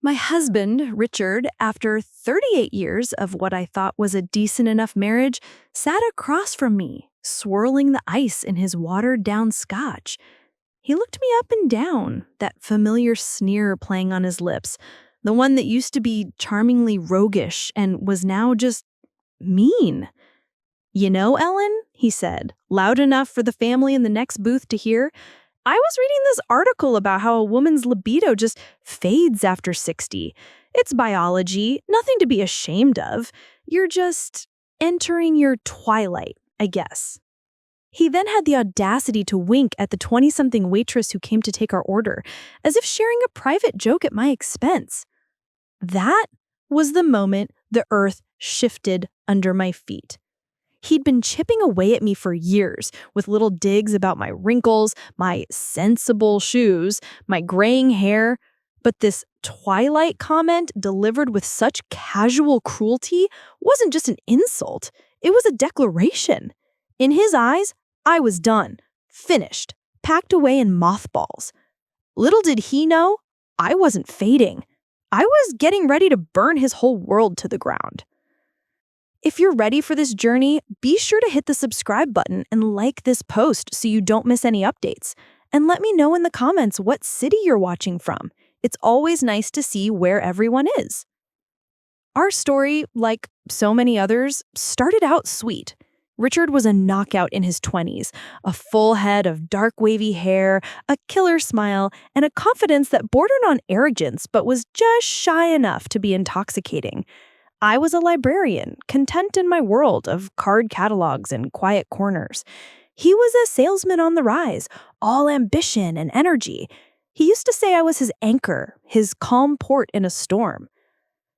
My husband, Richard, after 38 years of what I thought was a decent enough marriage, sat across from me, swirling the ice in his watered-down scotch. He looked me up and down, that familiar sneer playing on his lips, the one that used to be charmingly roguish and was now just mean. "You know, Ellen," he said, loud enough for the family in the next booth to hear, "I was reading this article about how a woman's libido just fades after 60. It's biology, nothing to be ashamed of. You're just entering your twilight, I guess." He then had the audacity to wink at the 20-something waitress who came to take our order, as if sharing a private joke at my expense. That was the moment the earth shifted under my feet. He'd been chipping away at me for years, with little digs about my wrinkles, my sensible shoes, my graying hair. But this twilight comment delivered with such casual cruelty wasn't just an insult. It was a declaration. In his eyes, I was done, finished, packed away in mothballs. Little did he know, I wasn't fading. I was getting ready to burn his whole world to the ground. If you're ready for this journey, be sure to hit the subscribe button and like this post so you don't miss any updates. And let me know in the comments what city you're watching from. It's always nice to see where everyone is. Our story, like so many others, started out sweet. Richard was a knockout in his 20s, a full head of dark wavy hair, a killer smile, and a confidence that bordered on arrogance but was just shy enough to be intoxicating. I was a librarian, content in my world of card catalogs and quiet corners. He was a salesman on the rise, all ambition and energy. He used to say I was his anchor, his calm port in a storm.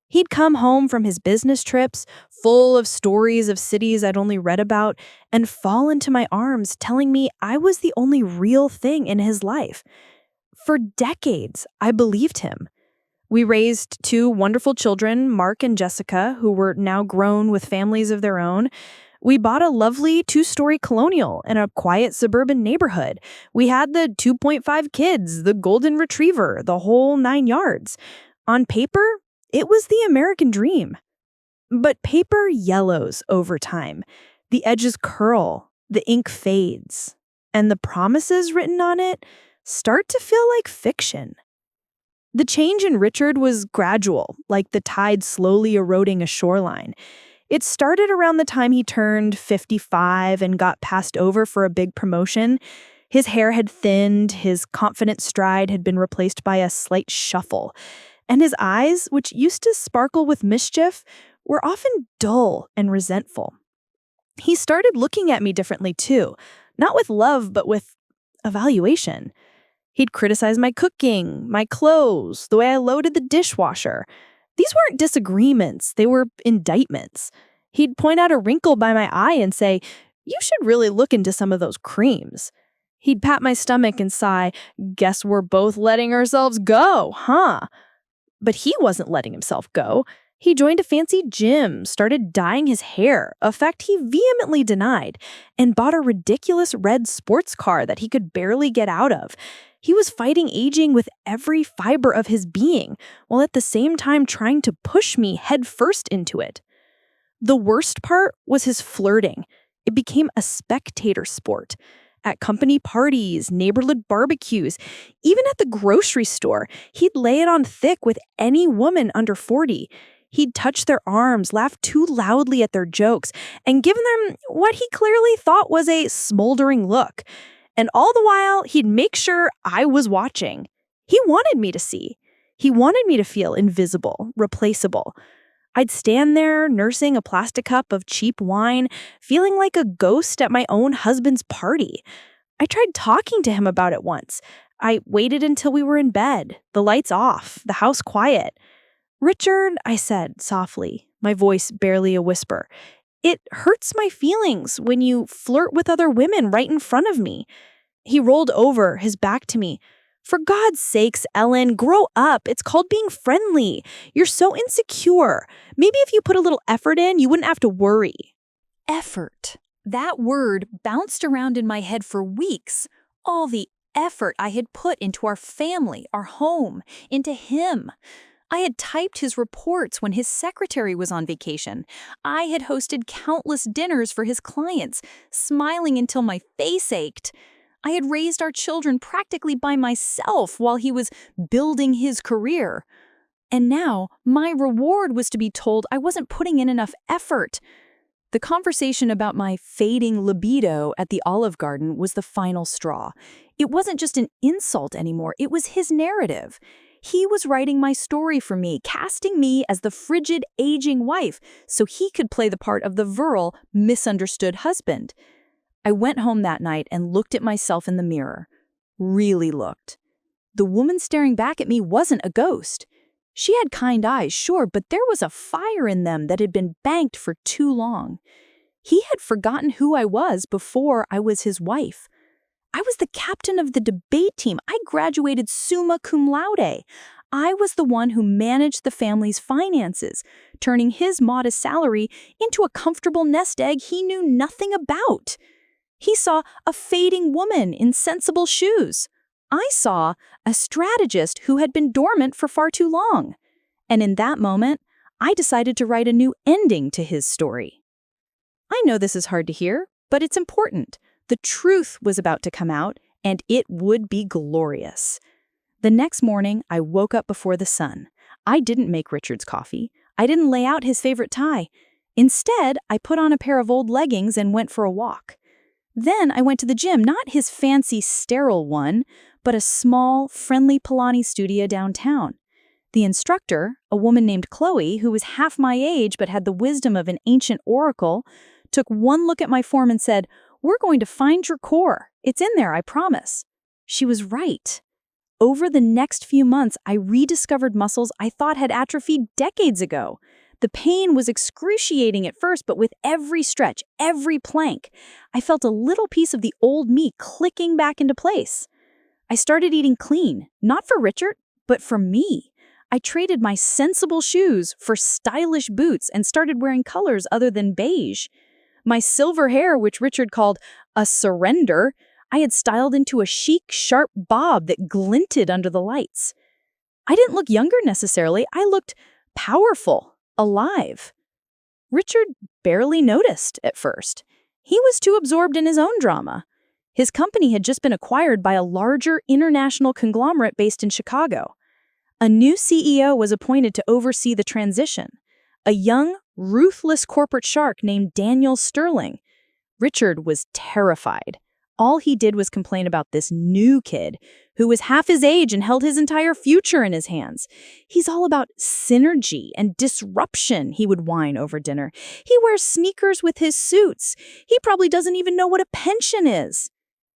He'd come home from his business trips, full of stories of cities I'd only read about, and fall into my arms telling me I was the only real thing in his life. For decades, I believed him. We raised two wonderful children, Mark and Jessica, who were now grown with families of their own. We bought a lovely 2-story colonial in a quiet suburban neighborhood. We had the 2.5 kids, the golden retriever, the whole 9 yards. On paper, it was the American dream. But paper yellows over time. The edges curl, the ink fades, and the promises written on it start to feel like fiction. The change in Richard was gradual, like the tide slowly eroding a shoreline. It started around the time he turned 55 and got passed over for a big promotion. His hair had thinned, his confident stride had been replaced by a slight shuffle, and his eyes, which used to sparkle with mischief, were often dull and resentful. He started looking at me differently too, not with love, but with evaluation. He'd criticize my cooking, my clothes, the way I loaded the dishwasher. These weren't disagreements, they were indictments. He'd point out a wrinkle by my eye and say, "You should really look into some of those creams." He'd pat my stomach and sigh, "Guess we're both letting ourselves go, huh?" But he wasn't letting himself go. He joined a fancy gym, started dyeing his hair, a fact he vehemently denied, and bought a ridiculous red sports car that he could barely get out of. He was fighting aging with every fiber of his being, while at the same time trying to push me headfirst into it. The worst part was his flirting. It became a spectator sport. At company parties, neighborhood barbecues, even at the grocery store, he'd lay it on thick with any woman under 40. He'd touch their arms, laugh too loudly at their jokes, and give them what he clearly thought was a smoldering look. And all the while, he'd make sure I was watching. He wanted me to see. He wanted me to feel invisible, replaceable. I'd stand there, nursing a plastic cup of cheap wine, feeling like a ghost at my own husband's party. I tried talking to him about it once. I waited until we were in bed, the lights off, the house quiet. "Richard," I said softly, my voice barely a whisper, "it hurts my feelings when you flirt with other women right in front of me." He rolled over, his back to me. "For God's sakes, Ellen, grow up. It's called being friendly. You're so insecure. Maybe if you put a little effort in, you wouldn't have to worry." Effort. That word bounced around in my head for weeks. All the effort I had put into our family, our home, into him. I had typed his reports when his secretary was on vacation. I had hosted countless dinners for his clients, smiling until my face ached. I had raised our children practically by myself while he was building his career. And now, my reward was to be told I wasn't putting in enough effort. The conversation about my fading libido at the Olive Garden was the final straw. It wasn't just an insult anymore, it was his narrative. He was writing my story for me, casting me as the frigid, aging wife, so he could play the part of the virile, misunderstood husband. I went home that night and looked at myself in the mirror. Really looked. The woman staring back at me wasn't a ghost. She had kind eyes, sure, but there was a fire in them that had been banked for too long. He had forgotten who I was before I was his wife. I was the captain of the debate team. I graduated summa cum laude. I was the one who managed the family's finances, turning his modest salary into a comfortable nest egg he knew nothing about. He saw a fading woman in sensible shoes. I saw a strategist who had been dormant for far too long. And in that moment, I decided to write a new ending to his story. I know this is hard to hear, but it's important. The truth was about to come out, and it would be glorious. The next morning, I woke up before the sun. I didn't make Richard's coffee. I didn't lay out his favorite tie. Instead, I put on a pair of old leggings and went for a walk. Then I went to the gym, not his fancy, sterile one, but a small, friendly Pilates studio downtown. The instructor, a woman named Chloe, who was half my age but had the wisdom of an ancient oracle, took one look at my form and said, "We're going to find your core. It's in there, I promise." She was right. Over the next few months, I rediscovered muscles I thought had atrophied decades ago. The pain was excruciating at first, but with every stretch, every plank, I felt a little piece of the old me clicking back into place. I started eating clean, not for Richard, but for me. I traded my sensible shoes for stylish boots and started wearing colors other than beige. My silver hair, which Richard called a surrender, I had styled into a chic, sharp bob that glinted under the lights. I didn't look younger necessarily. I looked powerful, alive. Richard barely noticed at first. He was too absorbed in his own drama. His company had just been acquired by a larger international conglomerate based in Chicago. A new CEO was appointed to oversee the transition. A young, ruthless corporate shark named Daniel Sterling. Richard was terrified. All he did was complain about this new kid, who was half his age and held his entire future in his hands. "He's all about synergy and disruption," he would whine over dinner. "He wears sneakers with his suits. He probably doesn't even know what a pension is."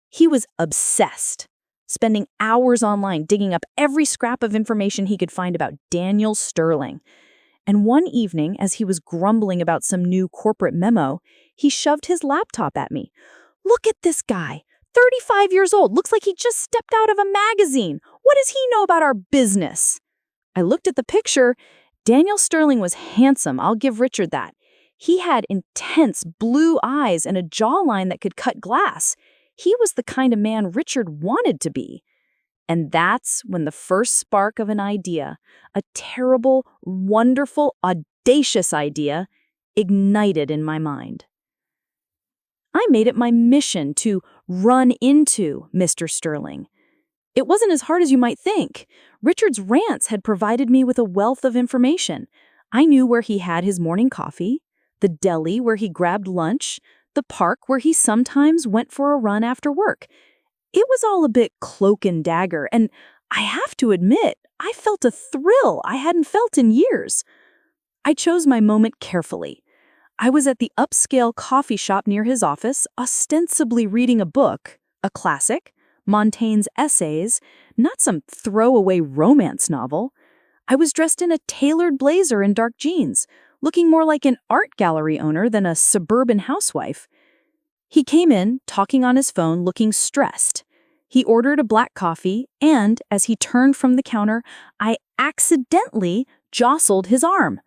He was obsessed, spending hours online digging up every scrap of information he could find about Daniel Sterling. And one evening, as he was grumbling about some new corporate memo, he shoved his laptop at me. "Look at this guy, 35 years old, looks like he just stepped out of a magazine. What does he know about our business?" I looked at the picture. Daniel Sterling was handsome, I'll give Richard that. He had intense blue eyes and a jawline that could cut glass. He was the kind of man Richard wanted to be. And that's when the first spark of an idea, a terrible, wonderful, audacious idea, ignited in my mind. I made it my mission to run into Mr. Sterling. It wasn't as hard as you might think. Richard's rants had provided me with a wealth of information. I knew where he had his morning coffee, the deli where he grabbed lunch, the park where he sometimes went for a run after work. It was all a bit cloak and dagger, and I have to admit, I felt a thrill I hadn't felt in years. I chose my moment carefully. I was at the upscale coffee shop near his office, ostensibly reading a book, a classic, Montaigne's Essays, not some throwaway romance novel. I was dressed in a tailored blazer and dark jeans, looking more like an art gallery owner than a suburban housewife. He came in, talking on his phone, looking stressed. He ordered a black coffee, and as he turned from the counter, I accidentally jostled his arm.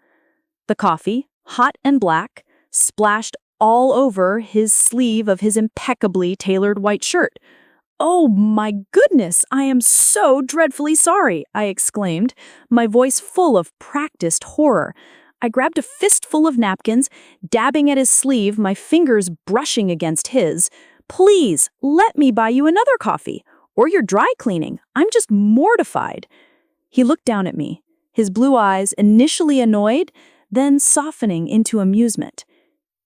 The coffee, hot and black, splashed all over his sleeve of his impeccably tailored white shirt. Oh my goodness, I am so dreadfully sorry, I exclaimed, my voice full of practiced horror. I grabbed a fistful of napkins, dabbing at his sleeve, my fingers brushing against his. Please, let me buy you another coffee, or you're dry cleaning. I'm just mortified. He looked down at me, his blue eyes initially annoyed, then softening into amusement.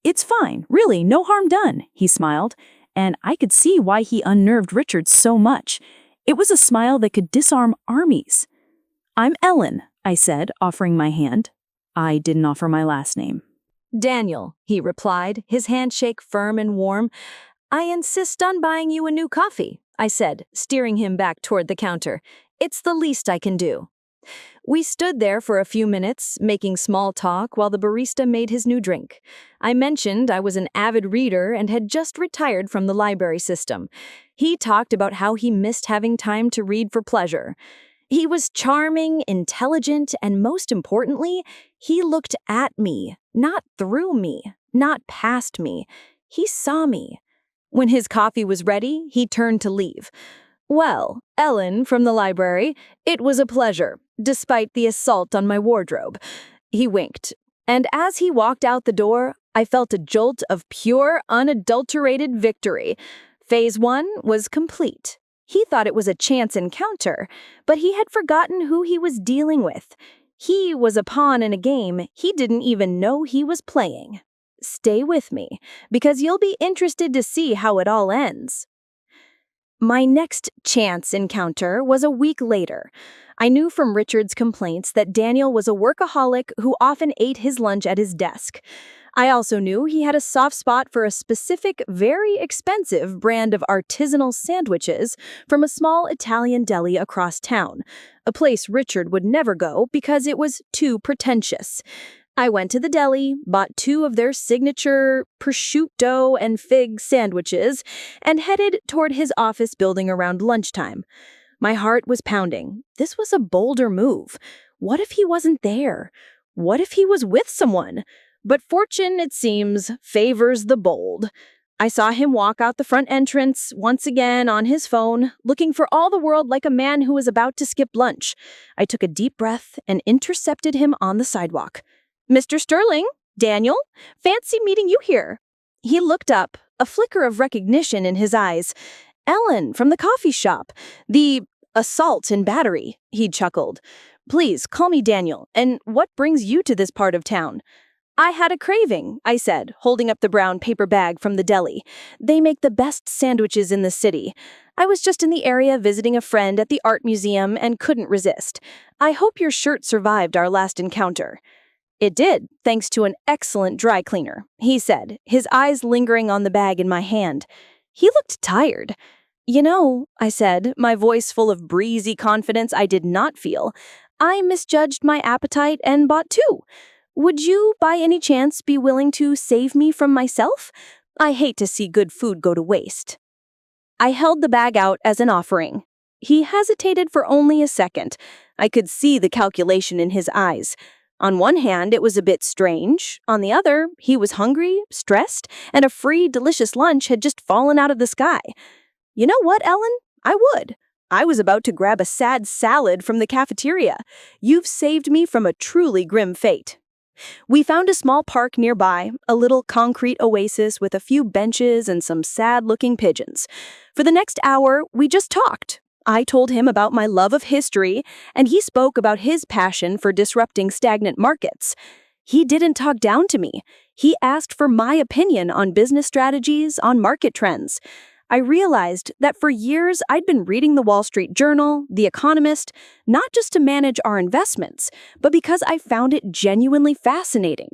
It's fine, really, no harm done, he smiled, and I could see why he unnerved Richard so much. It was a smile that could disarm armies. I'm Ellen, I said, offering my hand. I didn't offer my last name. Daniel, he replied, his handshake firm and warm. I insist on buying you a new coffee, I said, steering him back toward the counter. It's the least I can do. We stood there for a few minutes, making small talk while the barista made his new drink. I mentioned I was an avid reader and had just retired from the library system. He talked about how he missed having time to read for pleasure. He was charming, intelligent, and most importantly, he looked at me, not through me, not past me. He saw me. When his coffee was ready, he turned to leave. Well, Ellen from the library, it was a pleasure, despite the assault on my wardrobe. He winked, and as he walked out the door, I felt a jolt of pure, unadulterated victory. Phase 1 was complete. He thought it was a chance encounter, but he had forgotten who he was dealing with. He was a pawn in a game he didn't even know he was playing. Stay with me, because you'll be interested to see how it all ends. My next chance encounter was a week later. I knew from Richard's complaints that Daniel was a workaholic who often ate his lunch at his desk. I also knew he had a soft spot for a specific, very expensive brand of artisanal sandwiches from a small Italian deli across town, a place Richard would never go because it was too pretentious. I went to the deli, bought 2 of their signature prosciutto and fig sandwiches, and headed toward his office building around lunchtime. My heart was pounding. This was a bolder move. What if he wasn't there? What if he was with someone? But fortune, it seems, favors the bold. I saw him walk out the front entrance, once again on his phone, looking for all the world like a man who was about to skip lunch. I took a deep breath and intercepted him on the sidewalk. Mr. Sterling, Daniel, fancy meeting you here. He looked up, a flicker of recognition in his eyes. Ellen, from the coffee shop. The assault and battery, he chuckled. Please, call me Daniel, and what brings you to this part of town? I had a craving, I said, holding up the brown paper bag from the deli. They make the best sandwiches in the city. I was just in the area visiting a friend at the art museum and couldn't resist. I hope your shirt survived our last encounter. It did, thanks to an excellent dry cleaner, he said, his eyes lingering on the bag in my hand. He looked tired. You know, I said, my voice full of breezy confidence I did not feel, I misjudged my appetite and bought 2. Would you, by any chance, be willing to save me from myself? I hate to see good food go to waste. I held the bag out as an offering. He hesitated for only a second. I could see the calculation in his eyes. On one hand, it was a bit strange. On the other, he was hungry, stressed, and a free, delicious lunch had just fallen out of the sky. You know what, Ellen? I would. I was about to grab a sad salad from the cafeteria. You've saved me from a truly grim fate. We found a small park nearby, a little concrete oasis with a few benches and some sad-looking pigeons. For the next hour, we just talked. I told him about my love of history, and he spoke about his passion for disrupting stagnant markets. He didn't talk down to me. He asked for my opinion on business strategies, on market trends. I realized that for years I'd been reading the Wall Street Journal, The Economist, not just to manage our investments, but because I found it genuinely fascinating.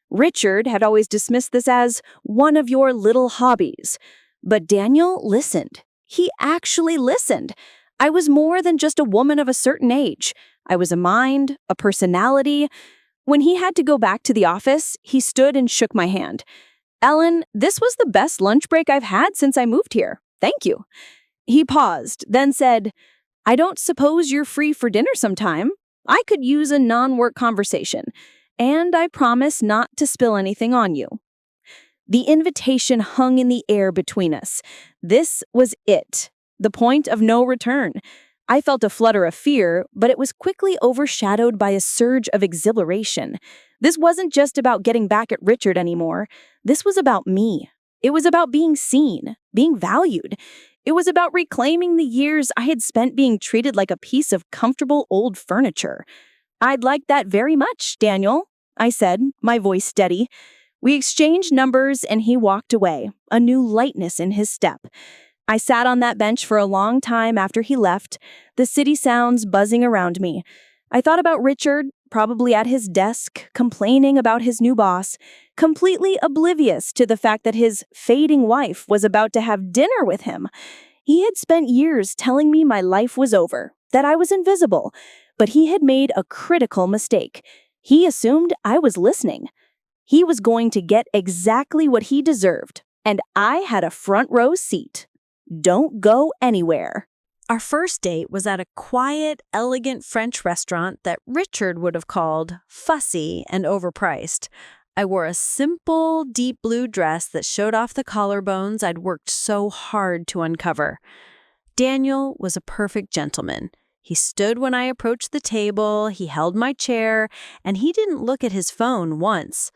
Richard had always dismissed this as one of your little hobbies. But Daniel listened. He actually listened. I was more than just a woman of a certain age. I was a mind, a personality. When he had to go back to the office, he stood and shook my hand. Ellen, this was the best lunch break I've had since I moved here. Thank you. He paused, then said, I don't suppose you're free for dinner sometime. I could use a non-work conversation, and I promise not to spill anything on you. The invitation hung in the air between us. This was it. the point of no return. I felt a flutter of fear, but it was quickly overshadowed by a surge of exhilaration. This wasn't just about getting back at Richard anymore. This was about me. It was about being seen, being valued. It was about reclaiming the years I had spent being treated like a piece of comfortable old furniture. "I'd like that very much, Daniel," I said, my voice steady. We exchanged numbers and he walked away, a new lightness in his step. I sat on that bench for a long time after he left, the city sounds buzzing around me. I thought about Richard, probably at his desk, complaining about his new boss, completely oblivious to the fact that his fading wife was about to have dinner with him. He had spent years telling me my life was over, that I was invisible, but he had made a critical mistake. He assumed I was listening. He was going to get exactly what he deserved, and I had a front row seat. Don't go anywhere. Our first date was at a quiet, elegant French restaurant that Richard would have called fussy and overpriced. I wore a simple, deep blue dress that showed off the collarbones I'd worked so hard to uncover. Daniel was a perfect gentleman. He stood when I approached the table, he held my chair, and he didn't look at his phone once.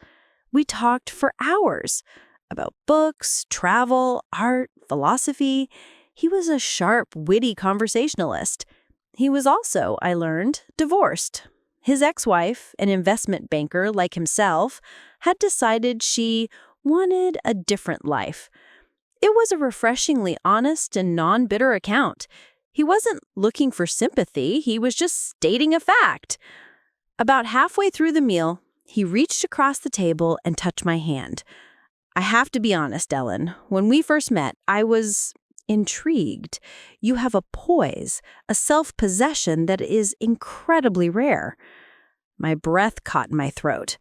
We talked for hours about books, travel, art, philosophy. He was a sharp, witty conversationalist. He was also, I learned, divorced. His ex-wife, an investment banker like himself, had decided she wanted a different life. It was a refreshingly honest and non-bitter account. He wasn't looking for sympathy, he was just stating a fact. About halfway through the meal, he reached across the table and touched my hand. I have to be honest, Ellen. When we first met, I was intrigued. You have a poise, a self-possession that is incredibly rare. My breath caught in my throat.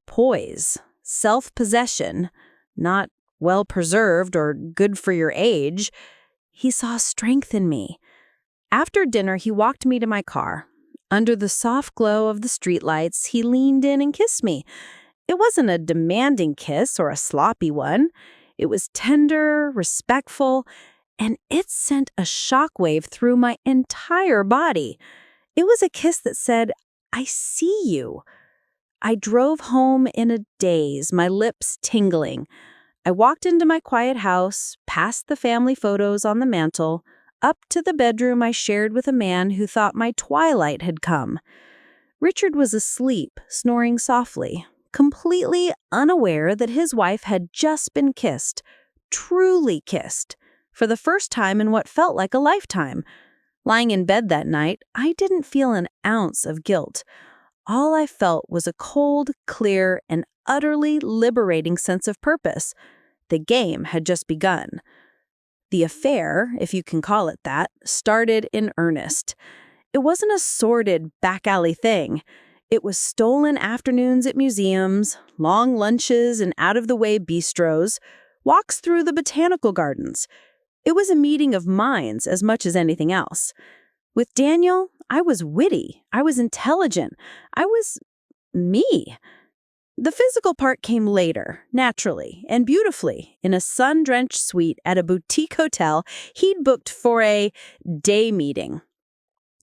Poise, self-possession, not well-preserved or good for your age. He saw strength in me. After dinner, he walked me to my car. Under the soft glow of the streetlights, he leaned in and kissed me. It wasn't a demanding kiss or a sloppy one. It was tender, respectful, and it sent a shockwave through my entire body. It was a kiss that said, "I see you." I drove home in a daze, my lips tingling. I walked into my quiet house, past the family photos on the mantel, up to the bedroom I shared with a man who thought my twilight had come. Richard was asleep, snoring softly, completely unaware that his wife had just been kissed, truly kissed, for the first time in what felt like a lifetime. Lying in bed that night, I didn't feel an ounce of guilt. All I felt was a cold, clear, and utterly liberating sense of purpose. The game had just begun. The affair, if you can call it that, started in earnest. It wasn't a sordid, back-alley thing. It was stolen afternoons at museums, long lunches in out-of-the-way bistros, walks through the botanical gardens. It was a meeting of minds as much as anything else. With Daniel, I was witty, I was intelligent, I was me. The physical part came later, naturally and beautifully, in a sun-drenched suite at a boutique hotel he'd booked for a day meeting.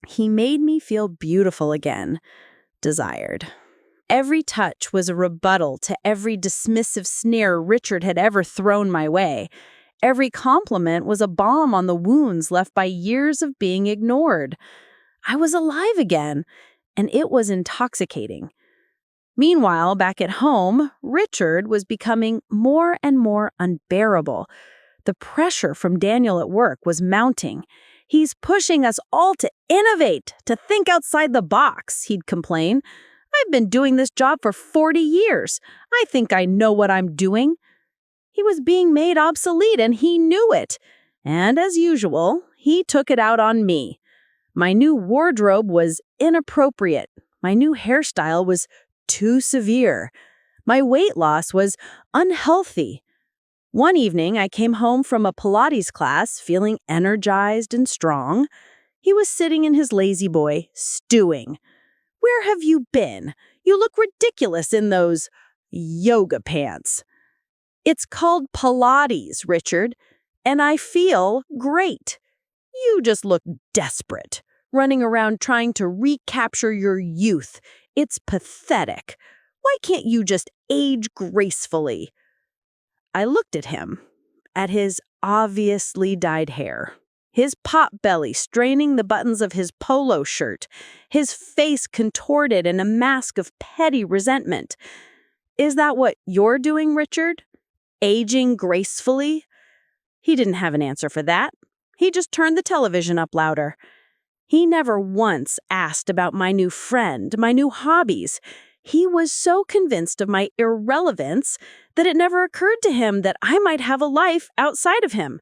He made me feel beautiful again, desired. Every touch was a rebuttal to every dismissive sneer Richard had ever thrown my way. Every compliment was a balm on the wounds left by years of being ignored. I was alive again, and it was intoxicating. Meanwhile, back at home, Richard was becoming more and more unbearable. The pressure from Daniel at work was mounting. "He's pushing us all to innovate, to think outside the box," he'd complain. "I've been doing this job for 40 years. I think I know what I'm doing." He was being made obsolete, and he knew it. And as usual, he took it out on me. My new wardrobe was inappropriate. My new hairstyle was too severe. My weight loss was unhealthy. One evening, I came home from a Pilates class feeling energized and strong. He was sitting in his lazy boy, stewing. "Where have you been? You look ridiculous in those yoga pants." "It's called Pilates, Richard, and I feel great." You just look desperate, running around trying to recapture your youth. It's pathetic. Why can't you just age gracefully?" I looked at him, at his obviously dyed hair, his pot belly straining the buttons of his polo shirt, his face contorted in a mask of petty resentment. "Is that what you're doing, Richard? Aging gracefully?" He didn't have an answer for that. He just turned the television up louder. He never once asked about my new friend, my new hobbies. He was so convinced of my irrelevance that it never occurred to him that I might have a life outside of him.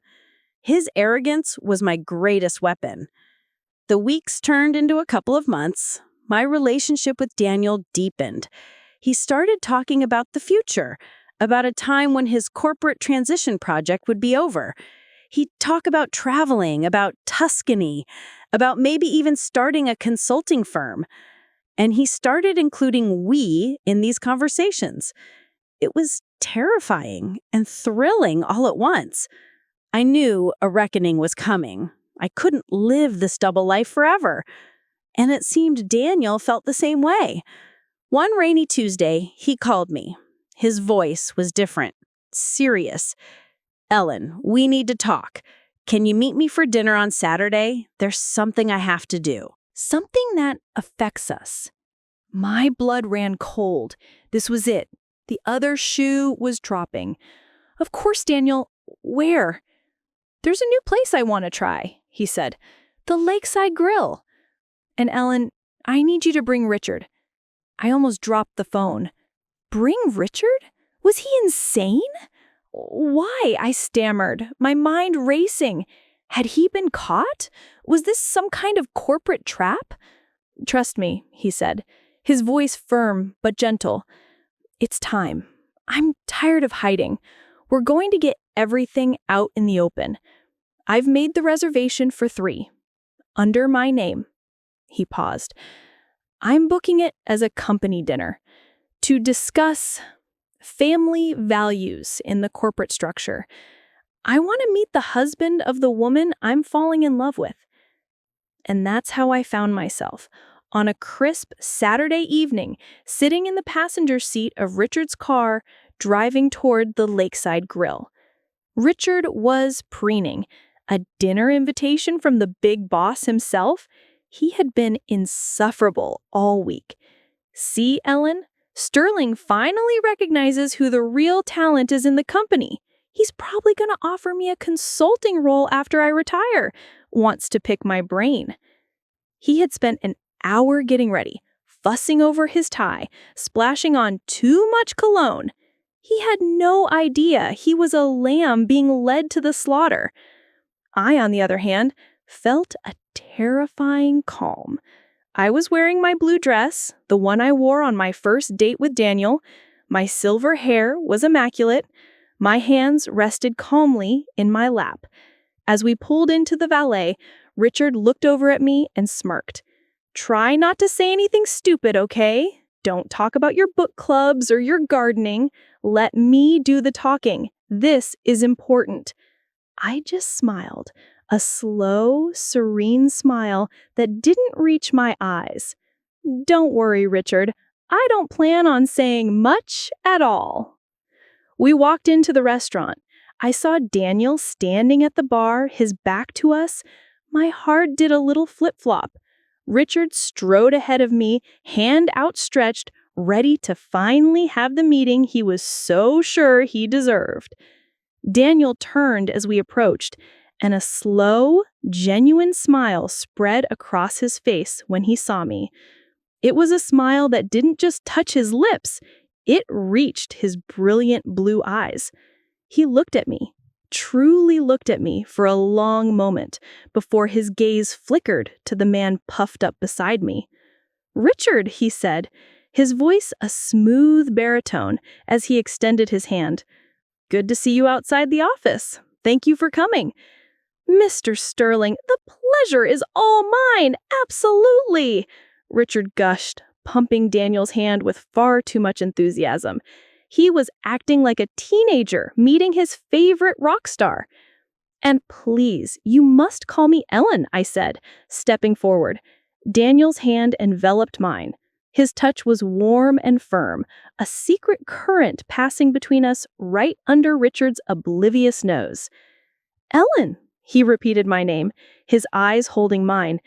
His arrogance was my greatest weapon. The weeks turned into a couple of months. My relationship with Daniel deepened. He started talking about the future, about a time when his corporate transition project would be over. He'd talk about traveling, about Tuscany, about maybe even starting a consulting firm. And he started including "we" in these conversations. It was terrifying and thrilling all at once. I knew a reckoning was coming. I couldn't live this double life forever. And it seemed Daniel felt the same way. One rainy Tuesday, he called me. His voice was different, serious. "Ellen, we need to talk. Can you meet me for dinner on Saturday? There's something I have to do." Something that affects us. My blood ran cold. This was it. The other shoe was dropping. "Of course, Daniel. Where?" "There's a new place I want to try," he said. "The Lakeside Grill." "And Ellen, I need you to bring Richard." I almost dropped the phone. Bring Richard? Was he insane? "Why?" I stammered, my mind racing. Had he been caught? Was this some kind of corporate trap? "Trust me," he said, his voice firm but gentle. "It's time. I'm tired of hiding. We're going to get everything out in the open. I've made the reservation for 3. Under my name." He paused. "I'm booking it as a company dinner to discuss family values in the corporate structure. I want to meet the husband of the woman I'm falling in love with." And that's how I found myself, on a crisp Saturday evening, sitting in the passenger seat of Richard's car, driving toward the Lakeside Grill. Richard was preening. A dinner invitation from the big boss himself? He had been insufferable all week. "See, Ellen? Sterling finally recognizes who the real talent is in the company. He's probably going to offer me a consulting role after I retire. Wants to pick my brain." He had spent an hour getting ready, fussing over his tie, splashing on too much cologne. He had no idea he was a lamb being led to the slaughter. I, on the other hand, felt a terrifying calm. I was wearing my blue dress, the one I wore on my first date with Daniel. My silver hair was immaculate. My hands rested calmly in my lap. As we pulled into the valet, Richard looked over at me and smirked. "Try not to say anything stupid, okay? Don't talk about your book clubs or your gardening. Let me do the talking. This is important." I just smiled, a slow, serene smile that didn't reach my eyes. "Don't worry, Richard. I don't plan on saying much at all." We walked into the restaurant. I saw Daniel standing at the bar, his back to us. My heart did a little flip-flop. Richard strode ahead of me, hand outstretched, ready to finally have the meeting he was so sure he deserved. Daniel turned as we approached, and a slow, genuine smile spread across his face when he saw me. It was a smile that didn't just touch his lips, it reached his brilliant blue eyes. He looked at me, truly looked at me for a long moment before his gaze flickered to the man puffed up beside me. "Richard," he said, his voice a smooth baritone as he extended his hand. "Good to see you outside the office. Thank you for coming." "Mr. Sterling, the pleasure is all mine, absolutely," Richard gushed, pumping Daniel's hand with far too much enthusiasm. He was acting like a teenager meeting his favorite rock star. And please, you must call me Ellen, I said, stepping forward. Daniel's hand enveloped mine. His touch was warm and firm, a secret current passing between us right under Richard's oblivious nose. Ellen, he repeated my name, his eyes holding mine.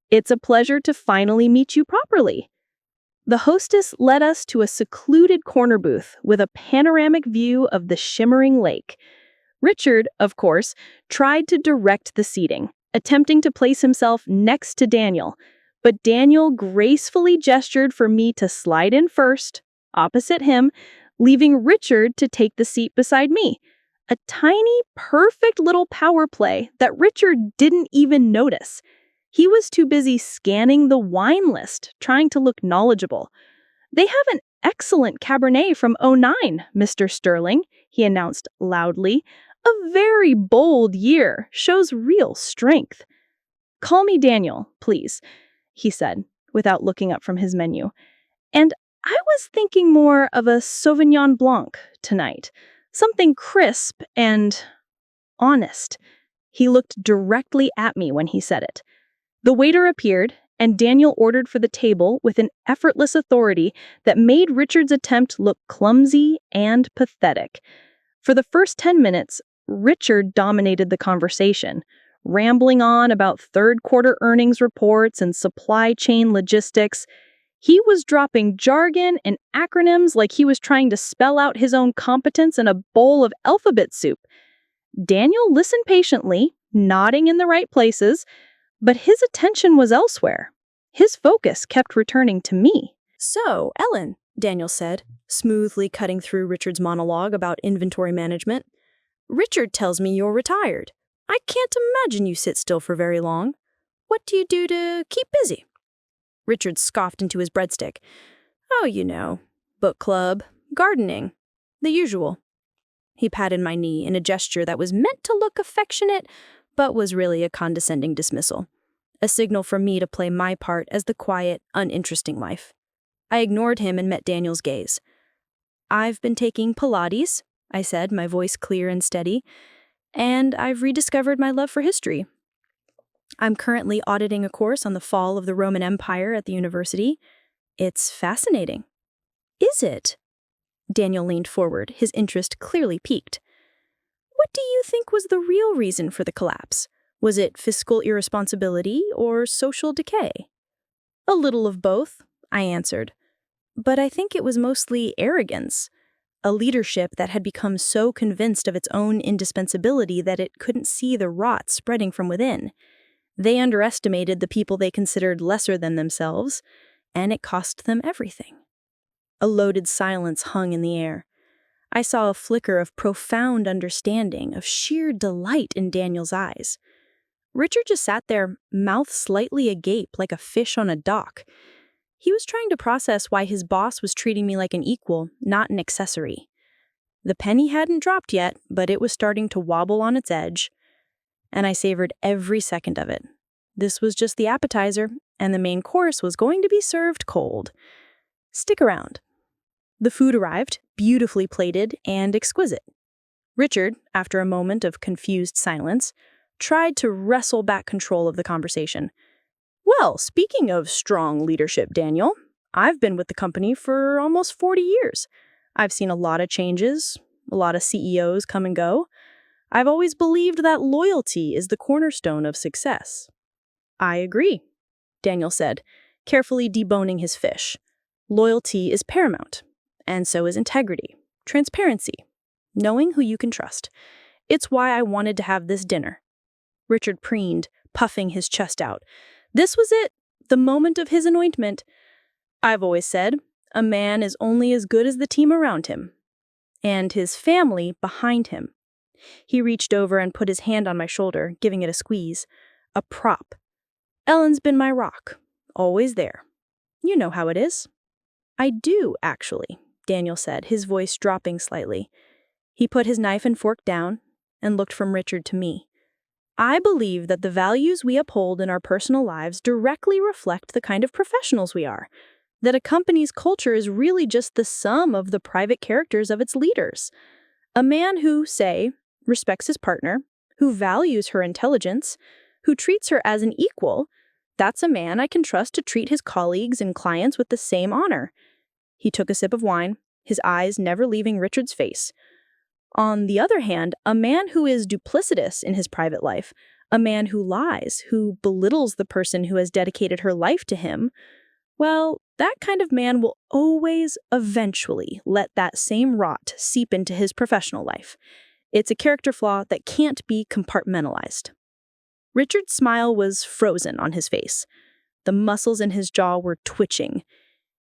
It's a pleasure to finally meet you properly. The hostess led us to a secluded corner booth with a panoramic view of the shimmering lake. Richard, of course, tried to direct the seating, attempting to place himself next to Daniel, but Daniel gracefully gestured for me to slide in first, opposite him, leaving Richard to take the seat beside me. A tiny, perfect little power play that Richard didn't even notice. He was too busy scanning the wine list, trying to look knowledgeable. "They have an excellent Cabernet from '09, Mr. Sterling," he announced loudly. "A very bold year, shows real strength." "Call me Daniel, please," he said, without looking up from his menu. "And I was thinking more of a Sauvignon Blanc tonight. Something crisp and honest." He looked directly at me when he said it. The waiter appeared, and Daniel ordered for the table with an effortless authority that made Richard's attempt look clumsy and pathetic. For the first 10 minutes, Richard dominated the conversation, rambling on about third-quarter earnings reports and supply chain logistics. He was dropping jargon and acronyms like he was trying to spell out his own competence in a bowl of alphabet soup. Daniel listened patiently, nodding in the right places, but his attention was elsewhere. His focus kept returning to me. "So, Ellen," Daniel said, smoothly cutting through Richard's monologue about inventory management, "Richard tells me you're retired. I can't imagine you sit still for very long. What do you do to keep busy?" Richard scoffed into his breadstick. "Oh, you know, book club, gardening, the usual." He patted my knee in a gesture that was meant to look affectionate, but was really a condescending dismissal, a signal for me to play my part as the quiet, uninteresting wife. I ignored him and met Daniel's gaze. "I've been taking Pilates," I said, my voice clear and steady, "and I've rediscovered my love for history. I'm currently auditing a course on the fall of the Roman Empire at the university. It's fascinating." "Is it?" Daniel leaned forward, his interest clearly piqued. "What do you think was the real reason for the collapse? Was it fiscal irresponsibility or social decay?" "A little of both," I answered. "But I think it was mostly arrogance. A leadership that had become so convinced of its own indispensability that it couldn't see the rot spreading from within. They underestimated the people they considered lesser than themselves, and it cost them everything." A loaded silence hung in the air. I saw a flicker of profound understanding, of sheer delight in Daniel's eyes. Richard just sat there, mouth slightly agape like a fish on a dock. He was trying to process why his boss was treating me like an equal, not an accessory. The penny hadn't dropped yet, but it was starting to wobble on its edge, and I savored every second of it. This was just the appetizer, and the main course was going to be served cold. Stick around. The food arrived, beautifully plated and exquisite. Richard, after a moment of confused silence, tried to wrestle back control of the conversation. "Well, speaking of strong leadership, Daniel, I've been with the company for almost 40 years. I've seen a lot of changes, a lot of CEOs come and go. I've always believed that loyalty is the cornerstone of success." "I agree," Daniel said, carefully deboning his fish. "Loyalty is paramount, and so is integrity, transparency, knowing who you can trust. It's why I wanted to have this dinner." Richard preened, puffing his chest out. This was it, the moment of his anointment. "I've always said, a man is only as good as the team around him, and his family behind him." He reached over and put his hand on my shoulder, giving it a squeeze. "A prop. Ellen's been my rock, always there. You know how it is." "I do, actually," Daniel said, his voice dropping slightly. He put his knife and fork down and looked from Richard to me. "I believe that the values we uphold in our personal lives directly reflect the kind of professionals we are, that a company's culture is really just the sum of the private characters of its leaders. A man who, say, respects his partner, who values her intelligence, who treats her as an equal. That's a man I can trust to treat his colleagues and clients with the same honor. He took a sip of wine, his eyes never leaving Richard's face. On the other hand, a man who is duplicitous in his private life, a man who lies, who belittles the person who has dedicated her life to him, well, that kind of man will always, eventually, let that same rot seep into his professional life. It's a character flaw that can't be compartmentalized. Richard's smile was frozen on his face. The muscles in his jaw were twitching.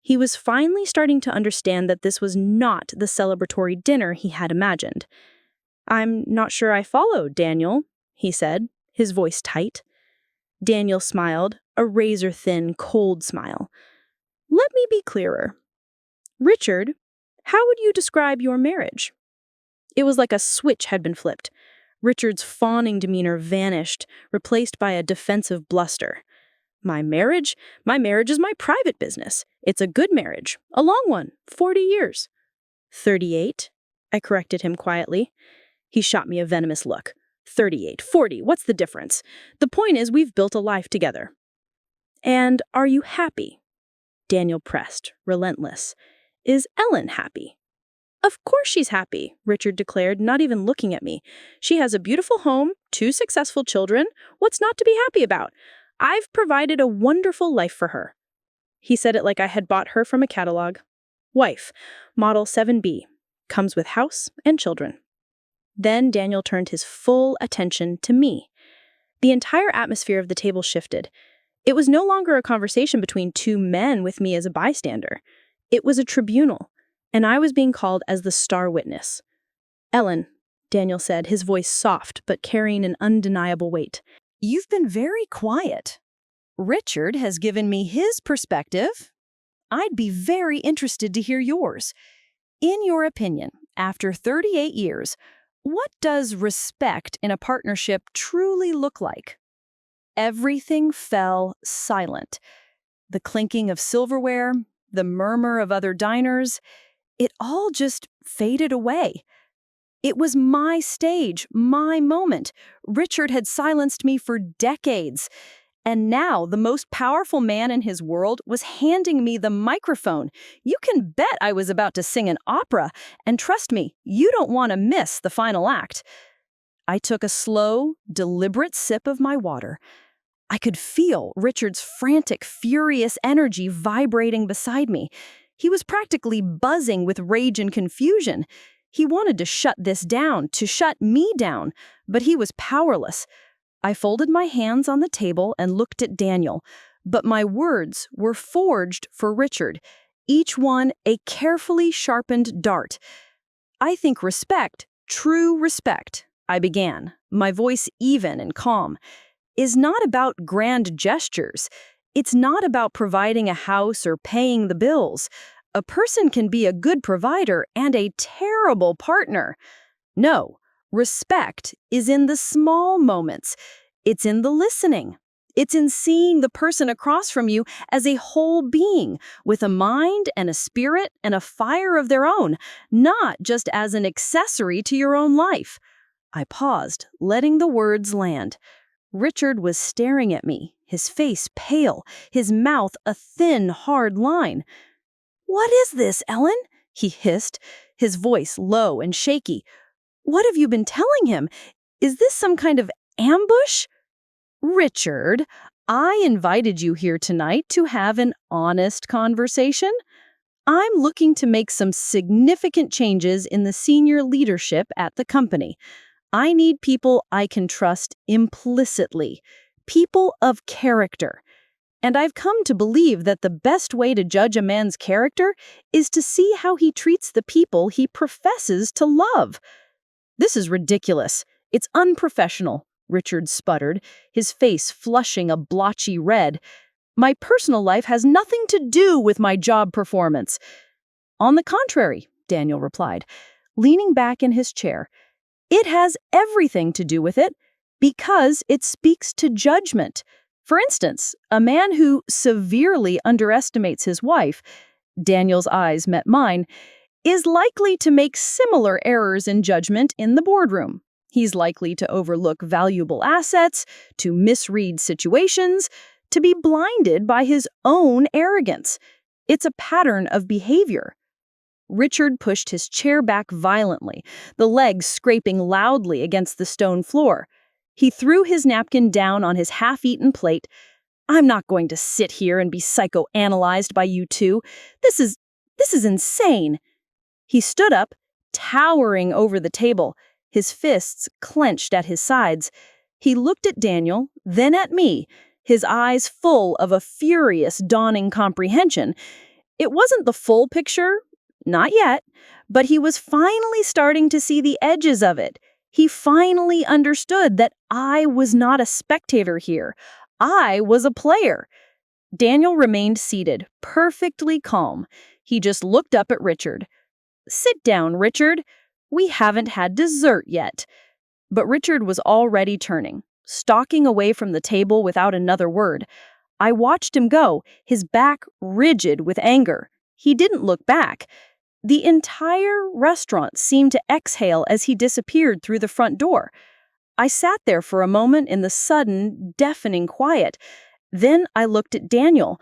He was finally starting to understand that this was not the celebratory dinner he had imagined. "I'm not sure I follow, Daniel," he said, his voice tight. Daniel smiled, a razor-thin, cold smile. "Let me be clearer. Richard, how would you describe your marriage?" It was like a switch had been flipped. Richard's fawning demeanor vanished, replaced by a defensive bluster. My marriage is my private business. It's a good marriage, a long one, 40 years. 38, I corrected him quietly. He shot me a venomous look. 38, 40, what's the difference? The point is we've built a life together. "And are you happy?" Daniel pressed, relentless. "Is Ellen happy?" "Of course she's happy," Richard declared, not even looking at me. "She has a beautiful home, 2 successful children. What's not to be happy about? I've provided a wonderful life for her." He said it like I had bought her from a catalog. "Wife, model 7B, comes with house and children." Then Daniel turned his full attention to me. The entire atmosphere of the table shifted. It was no longer a conversation between 2 men with me as a bystander. It was a tribunal, and I was being called as the star witness. "Ellen," Daniel said, his voice soft but carrying an undeniable weight, You've been very quiet. Richard has given me his perspective. I'd be very interested to hear yours. In your opinion, after 38 years, what does respect in a partnership truly look like?" Everything fell silent. The clinking of silverware, the murmur of other diners, it all just faded away. It was my stage, my moment. Richard had silenced me for decades. And now the most powerful man in his world was handing me the microphone. You can bet I was about to sing an opera. And trust me, you don't want to miss the final act. I took a slow, deliberate sip of my water. I could feel Richard's frantic, furious energy vibrating beside me. He was practically buzzing with rage and confusion. He wanted to shut this down, to shut me down, but he was powerless. I folded my hands on the table and looked at Daniel, but my words were forged for Richard, each one a carefully sharpened dart. "I think respect, true respect," I began, my voice even and calm, "is not about grand gestures. It's not about providing a house or paying the bills. A person can be a good provider and a terrible partner. No, respect is in the small moments. It's in the listening. It's in seeing the person across from you as a whole being, with a mind and a spirit and a fire of their own, not just as an accessory to your own life." I paused, letting the words land. Richard was staring at me, his face pale, his mouth a thin, hard line. "What is this, Ellen?" he hissed, his voice low and shaky. "What have you been telling him? Is this some kind of ambush?" "Richard, I invited you here tonight to have an honest conversation. I'm looking to make some significant changes in the senior leadership at the company. I need people I can trust implicitly, people of character. And I've come to believe that the best way to judge a man's character is to see how he treats the people he professes to love." "This is ridiculous. It's unprofessional," Richard sputtered, his face flushing a blotchy red. "My personal life has nothing to do with my job performance." "On the contrary," Daniel replied, leaning back in his chair, "it has everything to do with it because it speaks to judgment. For instance, a man who severely underestimates his wife," Daniel's eyes met mine, "is likely to make similar errors in judgment in the boardroom. He's likely to overlook valuable assets, to misread situations, to be blinded by his own arrogance. It's a pattern of behavior. Richard pushed his chair back violently, the legs scraping loudly against the stone floor. He threw his napkin down on his half-eaten plate. "I'm not going to sit here and be psychoanalyzed by you two. This is insane." He stood up, towering over the table, his fists clenched at his sides. He looked at Daniel, then at me, his eyes full of a furious, dawning comprehension. It wasn't the full picture, not yet, but he was finally starting to see the edges of it. He finally understood that I was not a spectator here. I was a player. Daniel remained seated, perfectly calm. He just looked up at Richard. "Sit down, Richard. We haven't had dessert yet." But Richard was already turning, stalking away from the table without another word. I watched him go, his back rigid with anger. He didn't look back. The entire restaurant seemed to exhale as he disappeared through the front door. I sat there for a moment in the sudden, deafening quiet. Then I looked at Daniel.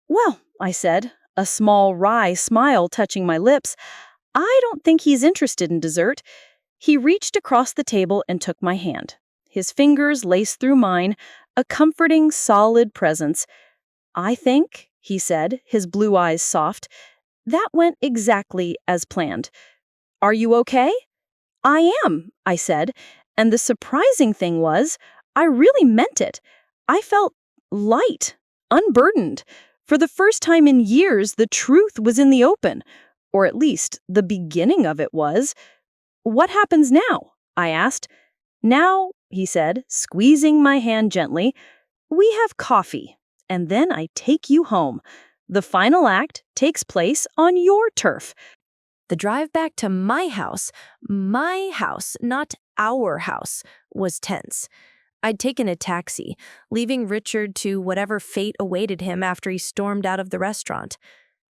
"Well," I said, a small wry smile touching my lips, "I don't think he's interested in dessert." He reached across the table and took my hand. His fingers laced through mine, a comforting, solid presence. "I think," he said, his blue eyes soft, "that went exactly as planned. Are you okay?" "I am," I said, and the surprising thing was, I really meant it. I felt light, unburdened. For the first time in years, the truth was in the open, or at least the beginning of it was. "What happens now?" I asked. "Now," he said, squeezing my hand gently, "we have coffee, and then I take you home. The final act takes place on your turf." The drive back to my house, not our house, was tense. I'd taken a taxi, leaving Richard to whatever fate awaited him after he stormed out of the restaurant.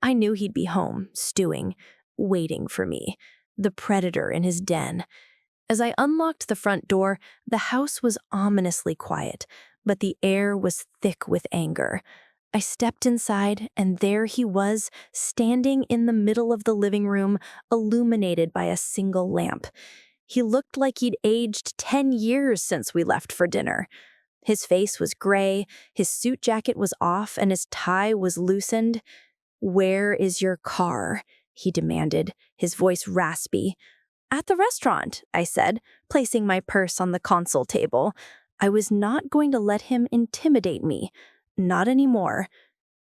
I knew he'd be home, stewing, waiting for me, the predator in his den. As I unlocked the front door, the house was ominously quiet, but the air was thick with anger. I stepped inside, and there he was, standing in the middle of the living room, illuminated by a single lamp. He looked like he'd aged 10 years since we left for dinner. His face was gray, his suit jacket was off, and his tie was loosened. "Where is your car?" he demanded, his voice raspy. "At the restaurant," I said, placing my purse on the console table. I was not going to let him intimidate me. Not anymore.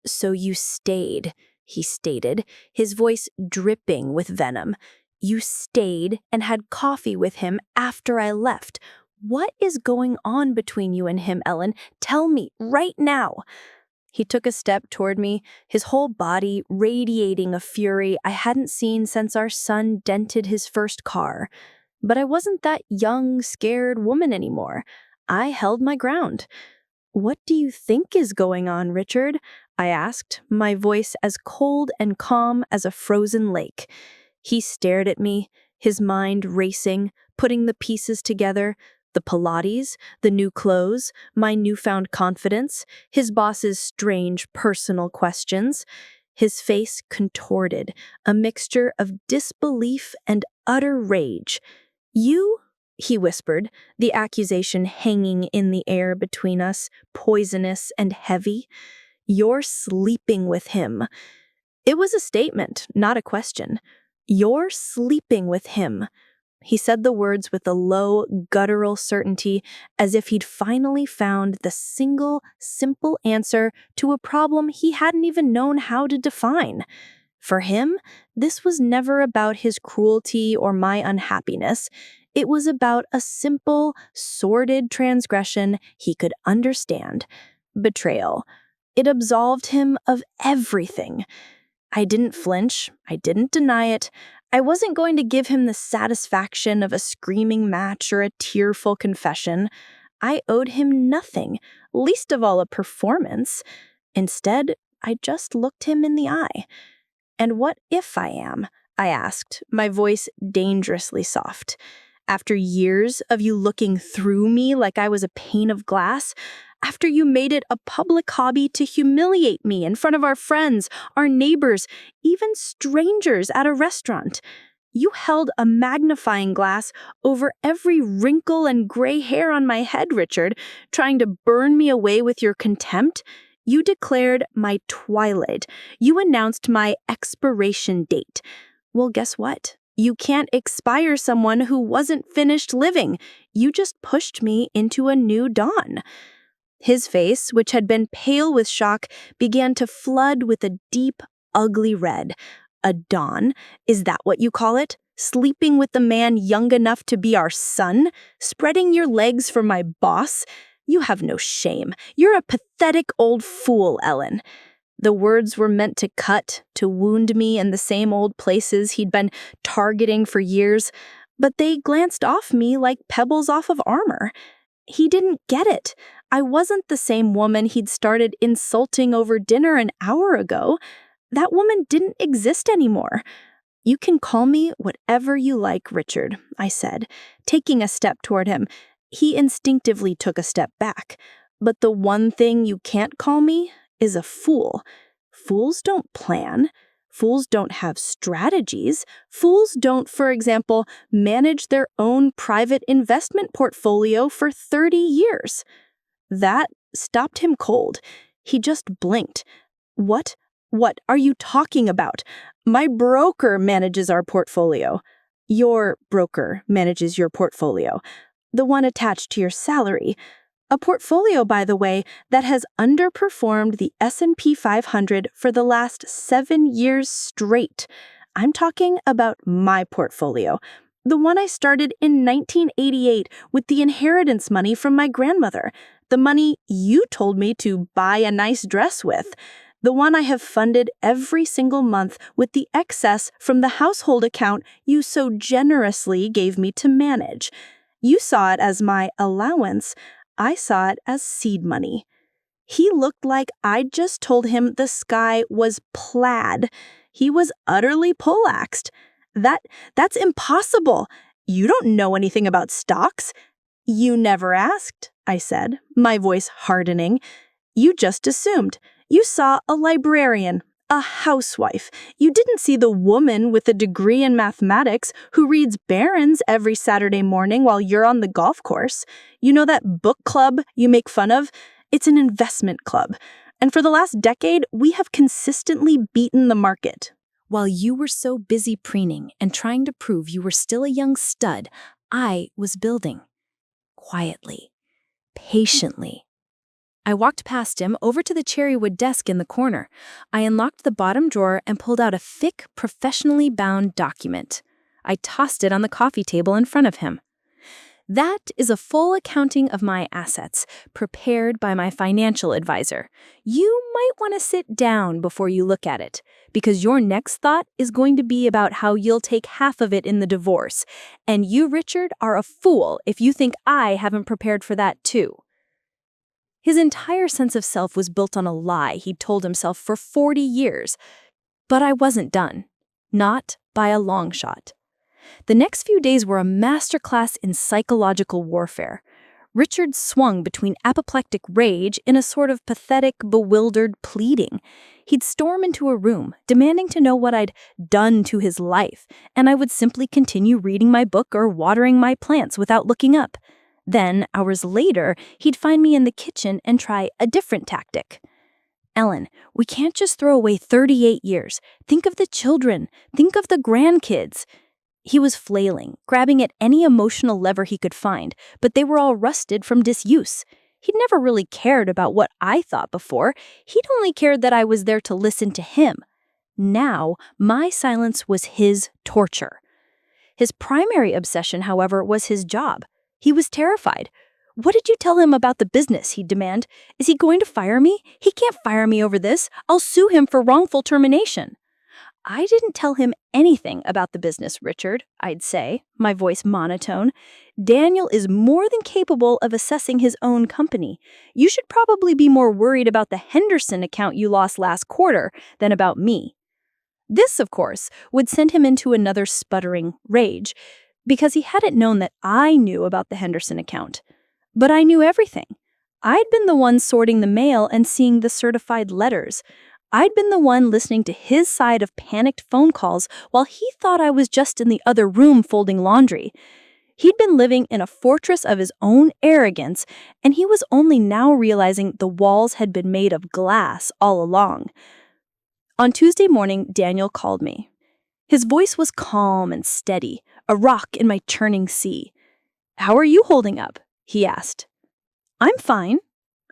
"So you stayed," he stated, his voice dripping with venom. "You stayed and had coffee with him after I left. What is going on between you and him, Ellen? Tell me right now." He took a step toward me, his whole body radiating a fury I hadn't seen since our son dented his first car. But I wasn't that young, scared woman anymore. I held my ground. "What do you think is going on, Richard?" I asked, my voice as cold and calm as a frozen lake. He stared at me, his mind racing, putting the pieces together. The Pilates, the new clothes, my newfound confidence, his boss's strange personal questions. His face contorted, a mixture of disbelief and utter rage. "You?" he whispered, the accusation hanging in the air between us, poisonous and heavy. "You're sleeping with him." It was a statement, not a question. "You're sleeping with him." He said the words with a low, guttural certainty, as if he'd finally found the single, simple answer to a problem he hadn't even known how to define. For him, this was never about his cruelty or my unhappiness. It was about a simple, sordid transgression he could understand. Betrayal. It absolved him of everything. I didn't flinch. I didn't deny it. I wasn't going to give him the satisfaction of a screaming match or a tearful confession. I owed him nothing, least of all a performance. Instead, I just looked him in the eye. "And what if I am?" I asked, my voice dangerously soft. After years of you looking through me like I was a pane of glass, after you made it a public hobby to humiliate me in front of our friends, our neighbors, even strangers at a restaurant, you held a magnifying glass over every wrinkle and gray hair on my head, Richard, trying to burn me away with your contempt. You declared my twilight. You announced my expiration date. Well, guess what? You can't expire someone who wasn't finished living. You just pushed me into a new dawn. His face, which had been pale with shock, began to flood with a deep, ugly red. A dawn? Is that what you call it? Sleeping with the man young enough to be our son? Spreading your legs for my boss? You have no shame. You're a pathetic old fool, Ellen. The words were meant to cut, to wound me in the same old places he'd been targeting for years, but they glanced off me like pebbles off of armor. He didn't get it. I wasn't the same woman he'd started insulting over dinner an hour ago. That woman didn't exist anymore. You can call me whatever you like, Richard, I said, taking a step toward him. He instinctively took a step back. But the one thing you can't call me is a fool. Fools don't plan. Fools don't have strategies. Fools don't, for example, manage their own private investment portfolio for 30 years. That stopped him cold. He just blinked. What? What are you talking about? My broker manages our portfolio. Your broker manages your portfolio. The one attached to your salary. A portfolio, by the way, that has underperformed the S&P 500 for the last 7 years straight. I'm talking about my portfolio, the one I started in 1988 with the inheritance money from my grandmother, the money you told me to buy a nice dress with, the one I have funded every single month with the excess from the household account you so generously gave me to manage. You saw it as my allowance. I saw it as seed money. He looked like I'd just told him the sky was plaid. He was utterly poleaxed. That's impossible. You don't know anything about stocks. You never asked, I said, my voice hardening. You just assumed. You saw a librarian, a housewife. You didn't see the woman with a degree in mathematics who reads Barron's every Saturday morning while you're on the golf course. You know that book club you make fun of? It's an investment club. And for the last decade, we have consistently beaten the market. While you were so busy preening and trying to prove you were still a young stud, I was building. Quietly. Patiently. I walked past him over to the cherrywood desk in the corner. I unlocked the bottom drawer and pulled out a thick, professionally bound document. I tossed it on the coffee table in front of him. That is a full accounting of my assets, prepared by my financial advisor. You might want to sit down before you look at it, because your next thought is going to be about how you'll take half of it in the divorce. And you, Richard, are a fool if you think I haven't prepared for that too. His entire sense of self was built on a lie he'd told himself for 40 years. But I wasn't done. Not by a long shot. The next few days were a masterclass in psychological warfare. Richard swung between apoplectic rage and a sort of pathetic, bewildered pleading. He'd storm into a room, demanding to know what I'd done to his life, and I would simply continue reading my book or watering my plants without looking up. Then, hours later, he'd find me in the kitchen and try a different tactic. Ellen, we can't just throw away 38 years. Think of the children. Think of the grandkids. He was flailing, grabbing at any emotional lever he could find, but they were all rusted from disuse. He'd never really cared about what I thought before. He'd only cared that I was there to listen to him. Now, my silence was his torture. His primary obsession, however, was his job. He was terrified. What did you tell him about the business, he'd demand. Is he going to fire me? He can't fire me over this. I'll sue him for wrongful termination. I didn't tell him anything about the business, Richard, I'd say, my voice monotone. Daniel is more than capable of assessing his own company. You should probably be more worried about the Henderson account you lost last quarter than about me. This, of course, would send him into another sputtering rage. because he hadn't known that I knew about the Henderson account. But I knew everything. I'd been the one sorting the mail and seeing the certified letters. I'd been the one listening to his side of panicked phone calls while he thought I was just in the other room folding laundry. He'd been living in a fortress of his own arrogance, and he was only now realizing the walls had been made of glass all along. On Tuesday morning, Daniel called me. His voice was calm and steady, a rock in my churning sea. "How are you holding up?" he asked. "I'm fine,"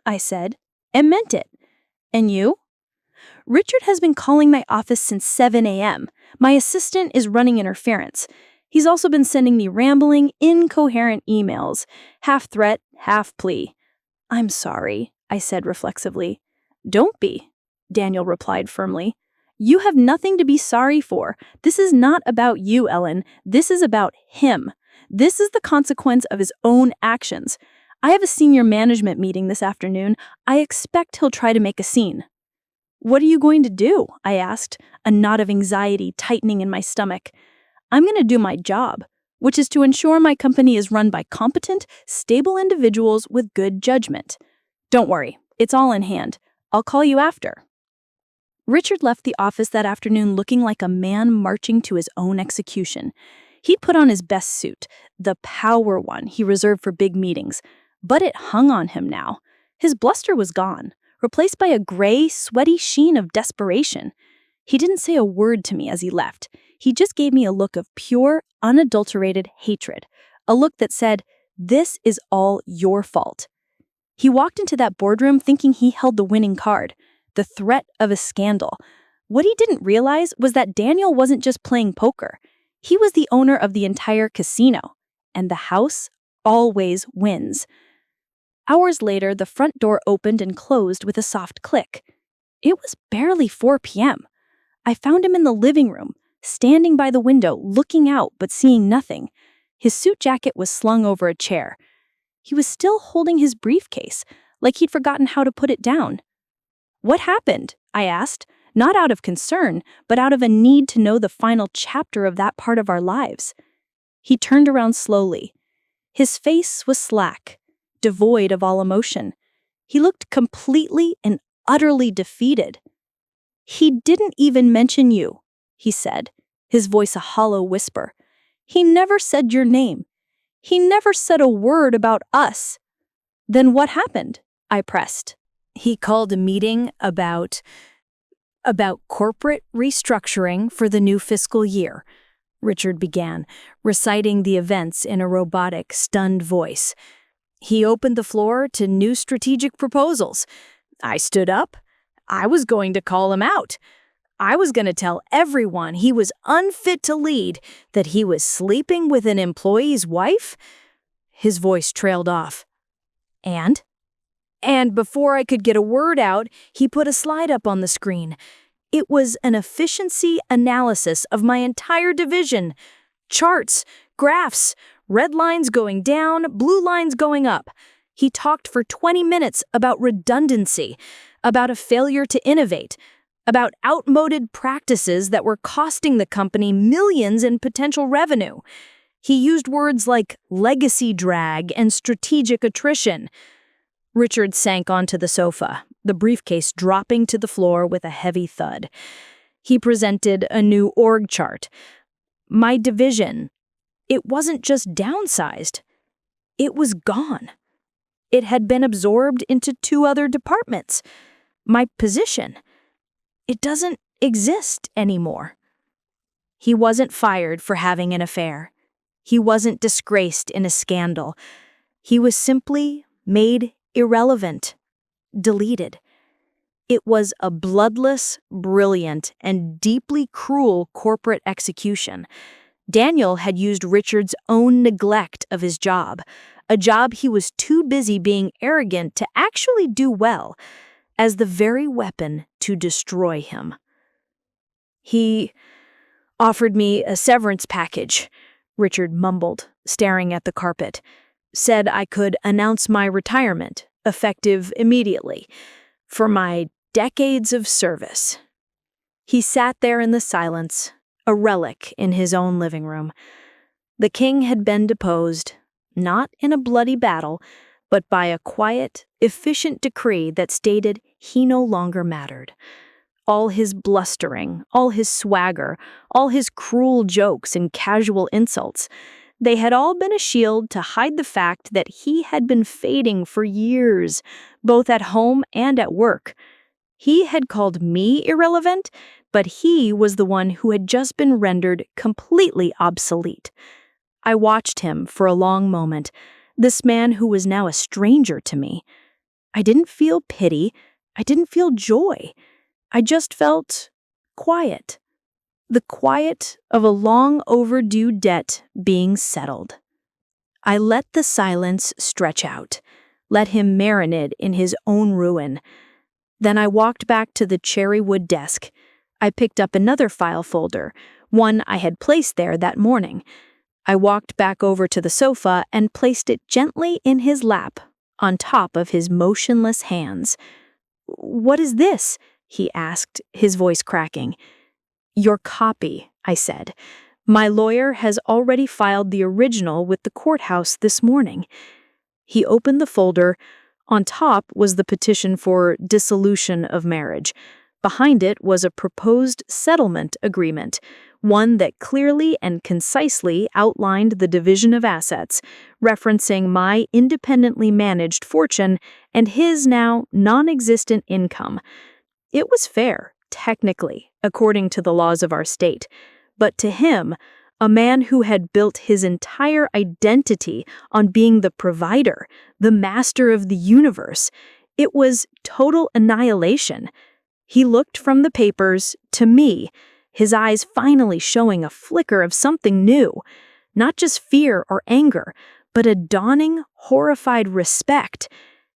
I said, and meant it. "And you?" "Richard has been calling my office since 7 a.m. My assistant is running interference. He's also been sending me rambling, incoherent emails, half threat, half plea." "I'm sorry," I said reflexively. "Don't be," Daniel replied firmly. "You have nothing to be sorry for. This is not about you, Ellen. This is about him. This is the consequence of his own actions. I have a senior management meeting this afternoon. I expect he'll try to make a scene." "What are you going to do?" I asked, a knot of anxiety tightening in my stomach. "I'm going to do my job, which is to ensure my company is run by competent, stable individuals with good judgment. Don't worry, it's all in hand. I'll call you after." Richard left the office that afternoon looking like a man marching to his own execution. He'd put on his best suit, the power one he reserved for big meetings, but it hung on him now. His bluster was gone, replaced by a gray, sweaty sheen of desperation. He didn't say a word to me as he left. He just gave me a look of pure, unadulterated hatred, a look that said, "This is all your fault." He walked into that boardroom thinking he held the winning card, the threat of a scandal. What he didn't realize was that Daniel wasn't just playing poker. He was the owner of the entire casino, and the house always wins. Hours later, the front door opened and closed with a soft click. It was barely 4 p.m. I found him in the living room, standing by the window, looking out but seeing nothing. His suit jacket was slung over a chair. He was still holding his briefcase, like he'd forgotten how to put it down. "What happened?" I asked, not out of concern, but out of a need to know the final chapter of that part of our lives. He turned around slowly. His face was slack, devoid of all emotion. He looked completely and utterly defeated. "He didn't even mention you," he said, his voice a hollow whisper. "He never said your name. He never said a word about us." "Then what happened?" I pressed. "He called a meeting about corporate restructuring for the new fiscal year," Richard began, reciting the events in a robotic, stunned voice. "He opened the floor to new strategic proposals. I stood up. I was going to call him out. I was going to tell everyone he was unfit to lead, that he was sleeping with an employee's wife." His voice trailed off. And before I could get a word out, he put a slide up on the screen. It was an efficiency analysis of my entire division. Charts, graphs, red lines going down, blue lines going up. He talked for 20 minutes about redundancy, about a failure to innovate, about outmoded practices that were costing the company millions in potential revenue. He used words like legacy drag and strategic attrition. Richard sank onto the sofa, the briefcase dropping to the floor with a heavy thud. He presented a new org chart. My division, it wasn't just downsized. It was gone. It had been absorbed into 2 other departments. My position, it doesn't exist anymore. He wasn't fired for having an affair. He wasn't disgraced in a scandal. He was simply made irrelevant, deleted. It was a bloodless, brilliant, and deeply cruel corporate execution. Daniel had used Richard's own neglect of his job, a job he was too busy being arrogant to actually do well, as the very weapon to destroy him. "He offered me a severance package," Richard mumbled, staring at the carpet. "Said I could announce my retirement, effective immediately, for my decades of service." He sat there in the silence, a relic in his own living room. The king had been deposed, not in a bloody battle, but by a quiet, efficient decree that stated he no longer mattered. All his blustering, all his swagger, all his cruel jokes and casual insults, they had all been a shield to hide the fact that he had been fading for years, both at home and at work. He had called me irrelevant, but he was the one who had just been rendered completely obsolete. I watched him for a long moment, this man who was now a stranger to me. I didn't feel pity. I didn't feel joy. I just felt quiet. The quiet of a long overdue debt being settled. I let the silence stretch out, let him marinate in his own ruin. Then I walked back to the cherry wood desk. I picked up another file folder, one I had placed there that morning. I walked back over to the sofa and placed it gently in his lap, on top of his motionless hands. "What is this?" he asked, his voice cracking. "Your copy," I said. "My lawyer has already filed the original with the courthouse this morning." He opened the folder. On top was the petition for dissolution of marriage. Behind it was a proposed settlement agreement, one that clearly and concisely outlined the division of assets, referencing my independently managed fortune and his now non-existent income. It was fair, technically, according to the laws of our state, but to him, a man who had built his entire identity on being the provider, the master of the universe, it was total annihilation. He looked from the papers to me, his eyes finally showing a flicker of something new, not just fear or anger, but a dawning, horrified respect.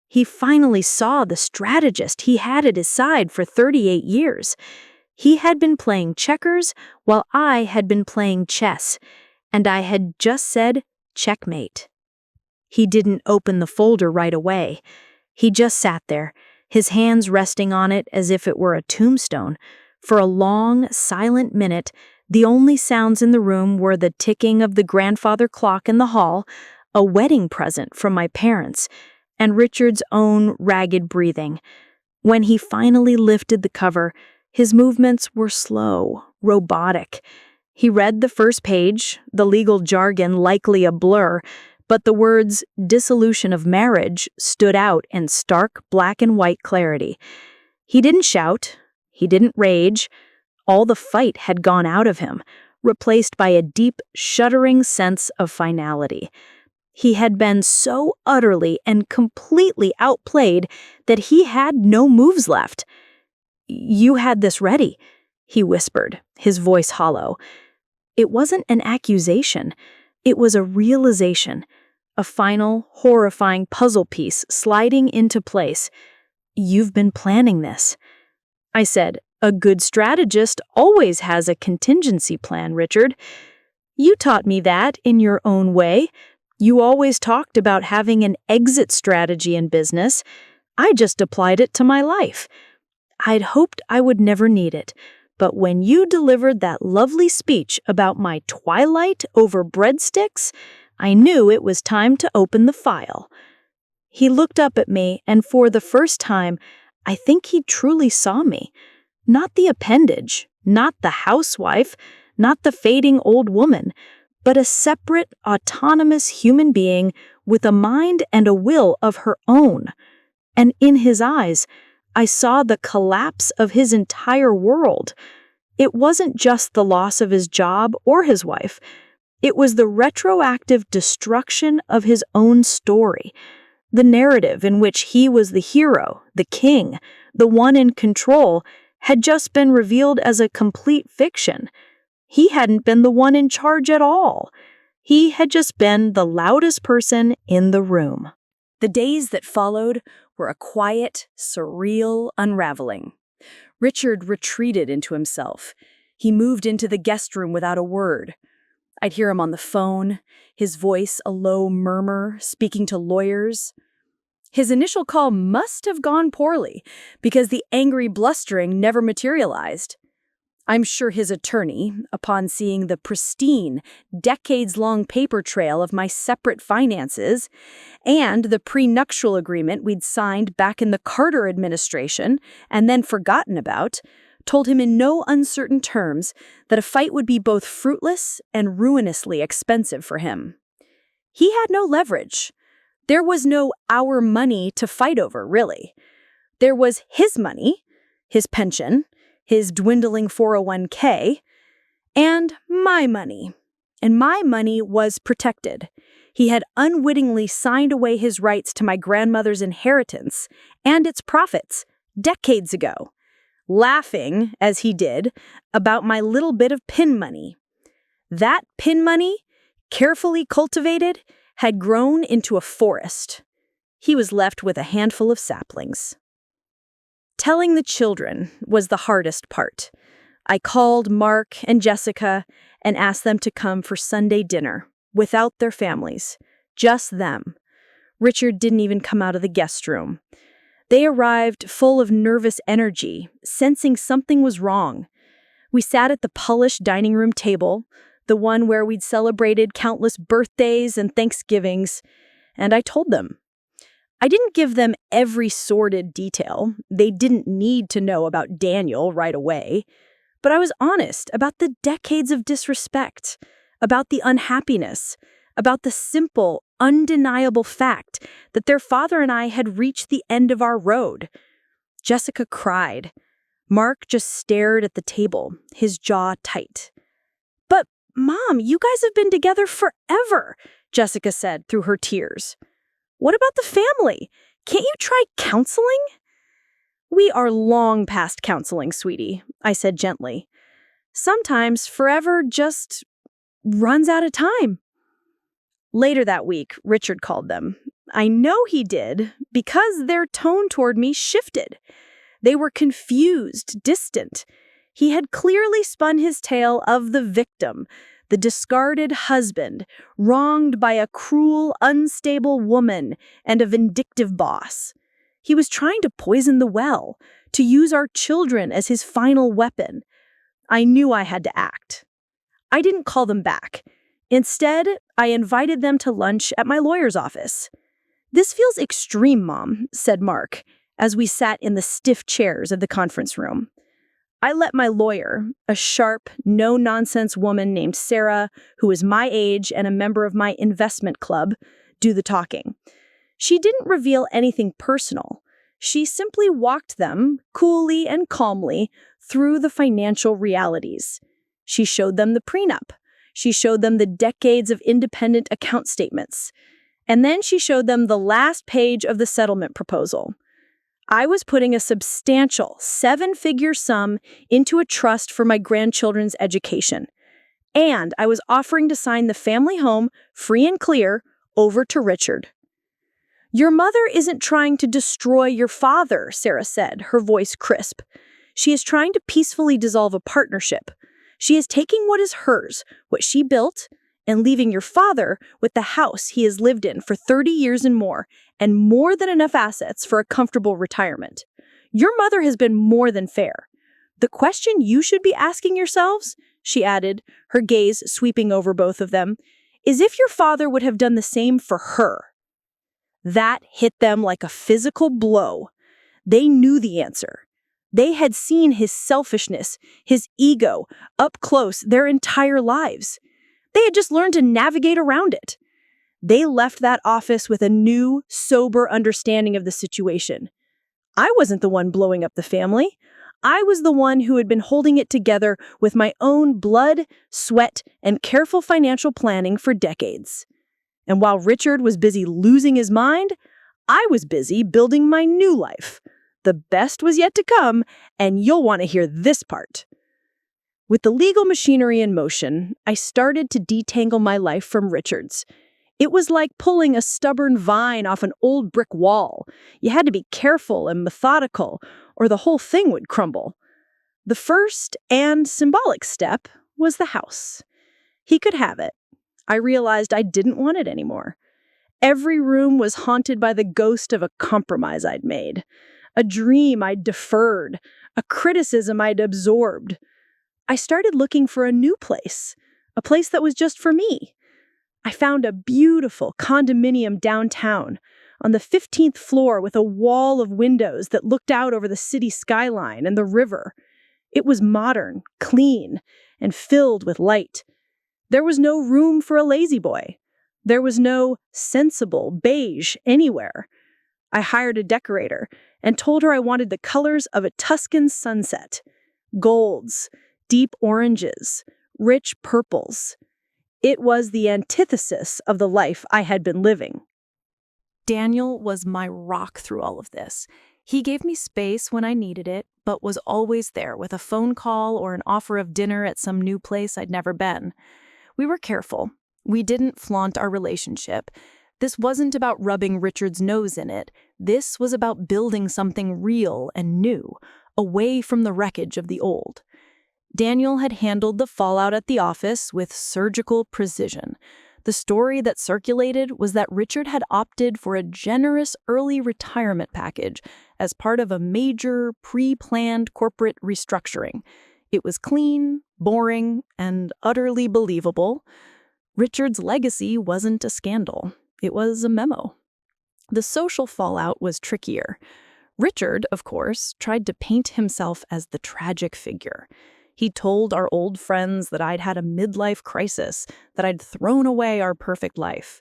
He finally saw the strategist he had at his side for 38 years. He had been playing checkers while I had been playing chess, and I had just said checkmate. He didn't open the folder right away. He just sat there, his hands resting on it as if it were a tombstone. For a long, silent minute, the only sounds in the room were the ticking of the grandfather clock in the hall, a wedding present from my parents, and Richard's own ragged breathing. When he finally lifted the cover, his movements were slow, robotic. He read the first page, the legal jargon likely a blur, but the words dissolution of marriage stood out in stark black and white clarity. He didn't shout. He didn't rage. All the fight had gone out of him, replaced by a deep, shuddering sense of finality. He had been so utterly and completely outplayed that he had no moves left. "You had this ready," he whispered, his voice hollow. It wasn't an accusation. It was a realization, a final, horrifying puzzle piece sliding into place. "You've been planning this." I said, "A good strategist always has a contingency plan, Richard. You taught me that in your own way. You always talked about having an exit strategy in business. I just applied it to my life. I'd hoped I would never need it, but when you delivered that lovely speech about my twilight over breadsticks, I knew it was time to open the file." He looked up at me, and for the first time, I think he truly saw me. Not the appendage, not the housewife, not the fading old woman, but a separate, autonomous human being with a mind and a will of her own. And in his eyes, I saw the collapse of his entire world. It wasn't just the loss of his job or his wife. It was the retroactive destruction of his own story. The narrative in which he was the hero, the king, the one in control, had just been revealed as a complete fiction. He hadn't been the one in charge at all. He had just been the loudest person in the room. The days that followed were a quiet, surreal unraveling. Richard retreated into himself. He moved into the guest room without a word. I'd hear him on the phone, his voice a low murmur, speaking to lawyers. His initial call must have gone poorly, because the angry blustering never materialized. I'm sure his attorney, upon seeing the pristine, decades-long paper trail of my separate finances and the prenuptial agreement we'd signed back in the Carter administration and then forgotten about, told him in no uncertain terms that a fight would be both fruitless and ruinously expensive for him. He had no leverage. There was no our money to fight over, really. There was his money, his pension, his dwindling 401k, and my money. And my money was protected. He had unwittingly signed away his rights to my grandmother's inheritance and its profits decades ago, laughing, as he did, about my little bit of pin money. That pin money, carefully cultivated, had grown into a forest. He was left with a handful of saplings. Telling the children was the hardest part. I called Mark and Jessica and asked them to come for Sunday dinner, without their families, just them. Richard didn't even come out of the guest room. They arrived full of nervous energy, sensing something was wrong. We sat at the polished dining room table, the one where we'd celebrated countless birthdays and Thanksgivings, and I told them. I didn't give them every sordid detail. They didn't need to know about Daniel right away. But I was honest about the decades of disrespect, about the unhappiness, about the simple, undeniable fact that their father and I had reached the end of our road. Jessica cried. Mark just stared at the table, his jaw tight. "But, Mom, you guys have been together forever," Jessica said through her tears. "What about the family? Can't you try counseling?" "We are long past counseling, sweetie," I said gently. "Sometimes forever just runs out of time." Later that week, Richard called them. I know he did because their tone toward me shifted. They were confused, distant. He had clearly spun his tale of the victim, the discarded husband, wronged by a cruel, unstable woman and a vindictive boss. He was trying to poison the well, to use our children as his final weapon. I knew I had to act. I didn't call them back. Instead, I invited them to lunch at my lawyer's office. "This feels extreme, Mom," said Mark, as we sat in the stiff chairs of the conference room. I let my lawyer, a sharp, no-nonsense woman named Sarah, who was my age and a member of my investment club, do the talking. She didn't reveal anything personal. She simply walked them, coolly and calmly, through the financial realities. She showed them the prenup. She showed them the decades of independent account statements. And then she showed them the last page of the settlement proposal. I was putting a substantial 7-figure sum into a trust for my grandchildren's education. And I was offering to sign the family home, free and clear, over to Richard. "Your mother isn't trying to destroy your father," Sarah said, her voice crisp. "She is trying to peacefully dissolve a partnership. She is taking what is hers, what she built, and leaving your father with the house he has lived in for 30 years and more than enough assets for a comfortable retirement. Your mother has been more than fair. The question you should be asking yourselves," she added, her gaze sweeping over both of them, "is if your father would have done the same for her." That hit them like a physical blow. They knew the answer. They had seen his selfishness, his ego, up close their entire lives. They had just learned to navigate around it. They left that office with a new, sober understanding of the situation. I wasn't the one blowing up the family. I was the one who had been holding it together with my own blood, sweat, and careful financial planning for decades. And while Richard was busy losing his mind, I was busy building my new life. The best was yet to come, and you'll want to hear this part. With the legal machinery in motion, I started to detangle my life from Richard's. It was like pulling a stubborn vine off an old brick wall. You had to be careful and methodical, or the whole thing would crumble. The first and symbolic step was the house. He could have it. I realized I didn't want it anymore. Every room was haunted by the ghost of a compromise I'd made, a dream I'd deferred, a criticism I'd absorbed. I started looking for a new place, a place that was just for me. I found a beautiful condominium downtown on the 15th floor with a wall of windows that looked out over the city skyline and the river. It was modern, clean, and filled with light. There was no room for a lazy boy. There was no sensible beige anywhere. I hired a decorator and told her I wanted the colors of a Tuscan sunset. Golds, deep oranges, rich purples. It was the antithesis of the life I had been living. Daniel was my rock through all of this. He gave me space when I needed it, but was always there with a phone call or an offer of dinner at some new place I'd never been. We were careful. We didn't flaunt our relationship. This wasn't about rubbing Richard's nose in it. This was about building something real and new, away from the wreckage of the old. Daniel had handled the fallout at the office with surgical precision. The story that circulated was that Richard had opted for a generous early retirement package as part of a major, pre-planned corporate restructuring. It was clean, boring, and utterly believable. Richard's legacy wasn't a scandal. It was a memo. The social fallout was trickier. Richard, of course, tried to paint himself as the tragic figure. He told our old friends that I'd had a midlife crisis, that I'd thrown away our perfect life.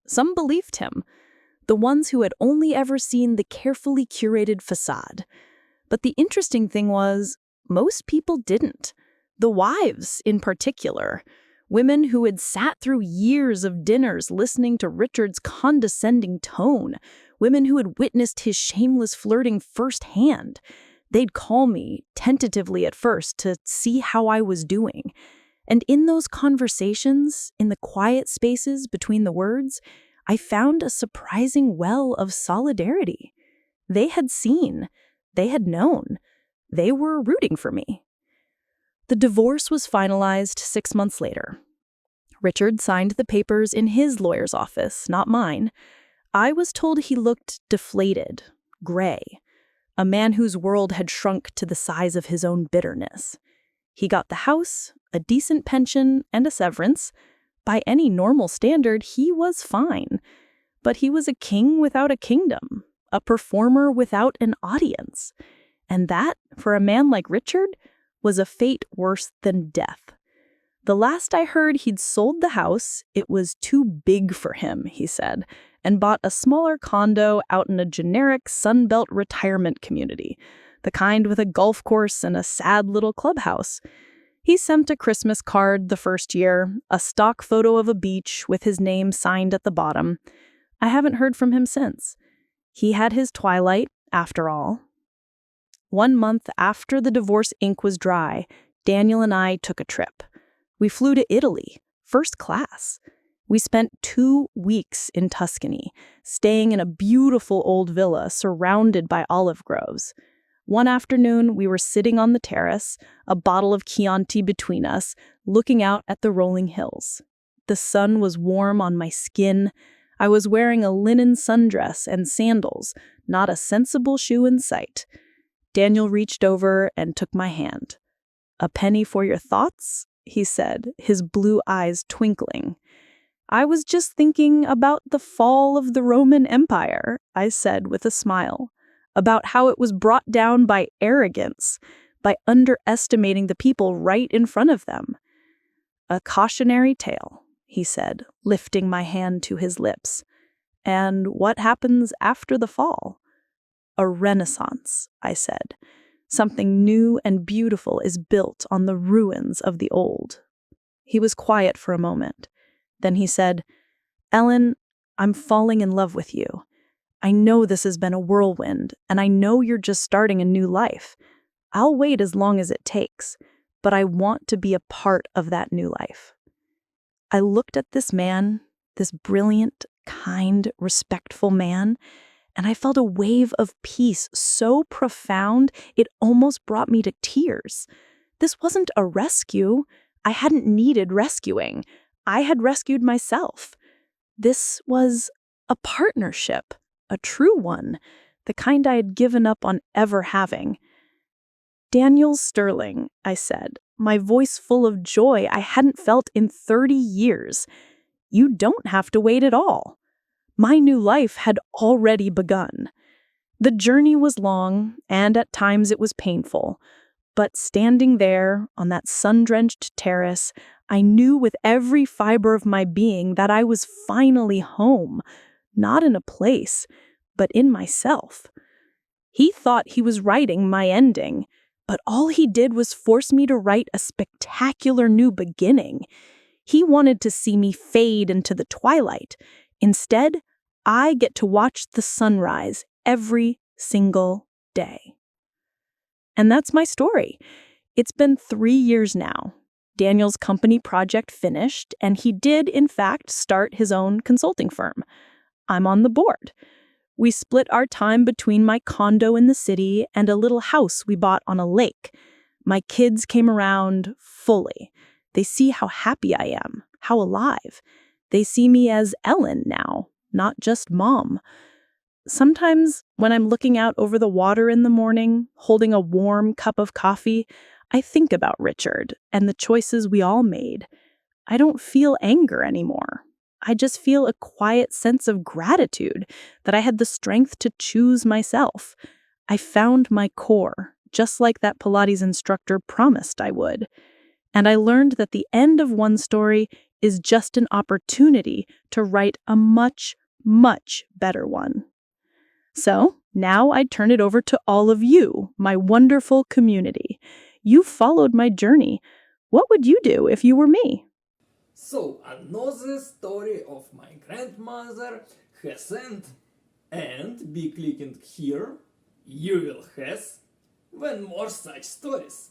Some believed him, the ones who had only ever seen the carefully curated facade. But the interesting thing was, most people didn't. The wives, in particular. Women who had sat through years of dinners listening to Richard's condescending tone. Women who had witnessed his shameless flirting firsthand. They'd call me, tentatively at first, to see how I was doing. And in those conversations, in the quiet spaces between the words, I found a surprising well of solidarity. They had seen. They had known. They were rooting for me. The divorce was finalized 6 months later. Richard signed the papers in his lawyer's office, not mine. I was told he looked deflated, gray. A man whose world had shrunk to the size of his own bitterness. He got the house, a decent pension, and a severance. By any normal standard, he was fine. But he was a king without a kingdom, a performer without an audience. And that, for a man like Richard, was a fate worse than death. The last I heard, he'd sold the house. It was too big for him, he said, and bought a smaller condo out in a generic Sunbelt retirement community, the kind with a golf course and a sad little clubhouse. He sent a Christmas card the first year, a stock photo of a beach with his name signed at the bottom. I haven't heard from him since. He had his twilight, after all. 1 month after the divorce ink was dry, Daniel and I took a trip. We flew to Italy, first class. We spent 2 weeks in Tuscany, staying in a beautiful old villa surrounded by olive groves. One afternoon, we were sitting on the terrace, a bottle of Chianti between us, looking out at the rolling hills. The sun was warm on my skin. I was wearing a linen sundress and sandals, not a sensible shoe in sight. Daniel reached over and took my hand. "A penny for your thoughts?" he said, his blue eyes twinkling. "I was just thinking about the fall of the Roman Empire," I said with a smile, "about how it was brought down by arrogance, by underestimating the people right in front of them." "A cautionary tale," he said, lifting my hand to his lips. "And what happens after the fall?" "A renaissance," I said. "Something new and beautiful is built on the ruins of the old." He was quiet for a moment. Then he said, "Ellen, I'm falling in love with you. I know this has been a whirlwind, and I know you're just starting a new life. I'll wait as long as it takes, but I want to be a part of that new life." I looked at this man, this brilliant, kind, respectful man, and I felt a wave of peace so profound it almost brought me to tears. This wasn't a rescue. I hadn't needed rescuing. I had rescued myself. This was a partnership, a true one, the kind I had given up on ever having. "Daniel Sterling," I said, my voice full of joy I hadn't felt in 30 years. You don't have to wait at all. My new life had already begun. The journey was long, and at times it was painful. But standing there on that sun-drenched terrace, I knew with every fiber of my being that I was finally home, not in a place, but in myself. He thought he was writing my ending, but all he did was force me to write a spectacular new beginning. He wanted to see me fade into the twilight. Instead, I get to watch the sunrise every single day. And that's my story. It's been 3 years now. Daniel's company project finished, and he did, in fact, start his own consulting firm. I'm on the board. We split our time between my condo in the city and a little house we bought on a lake. My kids came around fully. They see how happy I am, how alive. They see me as Ellen now, not just Mom. Sometimes, when I'm looking out over the water in the morning, holding a warm cup of coffee, I think about Richard and the choices we all made. I don't feel anger anymore. I just feel a quiet sense of gratitude that I had the strength to choose myself. I found my core, just like that Pilates instructor promised I would. And I learned that the end of one story is just an opportunity to write a much, much better one. So now I turn it over to all of you, my wonderful community. You followed my journey. What would you do if you were me? So, another story of my grandmother has end, and be clicking here, you will have when more such stories.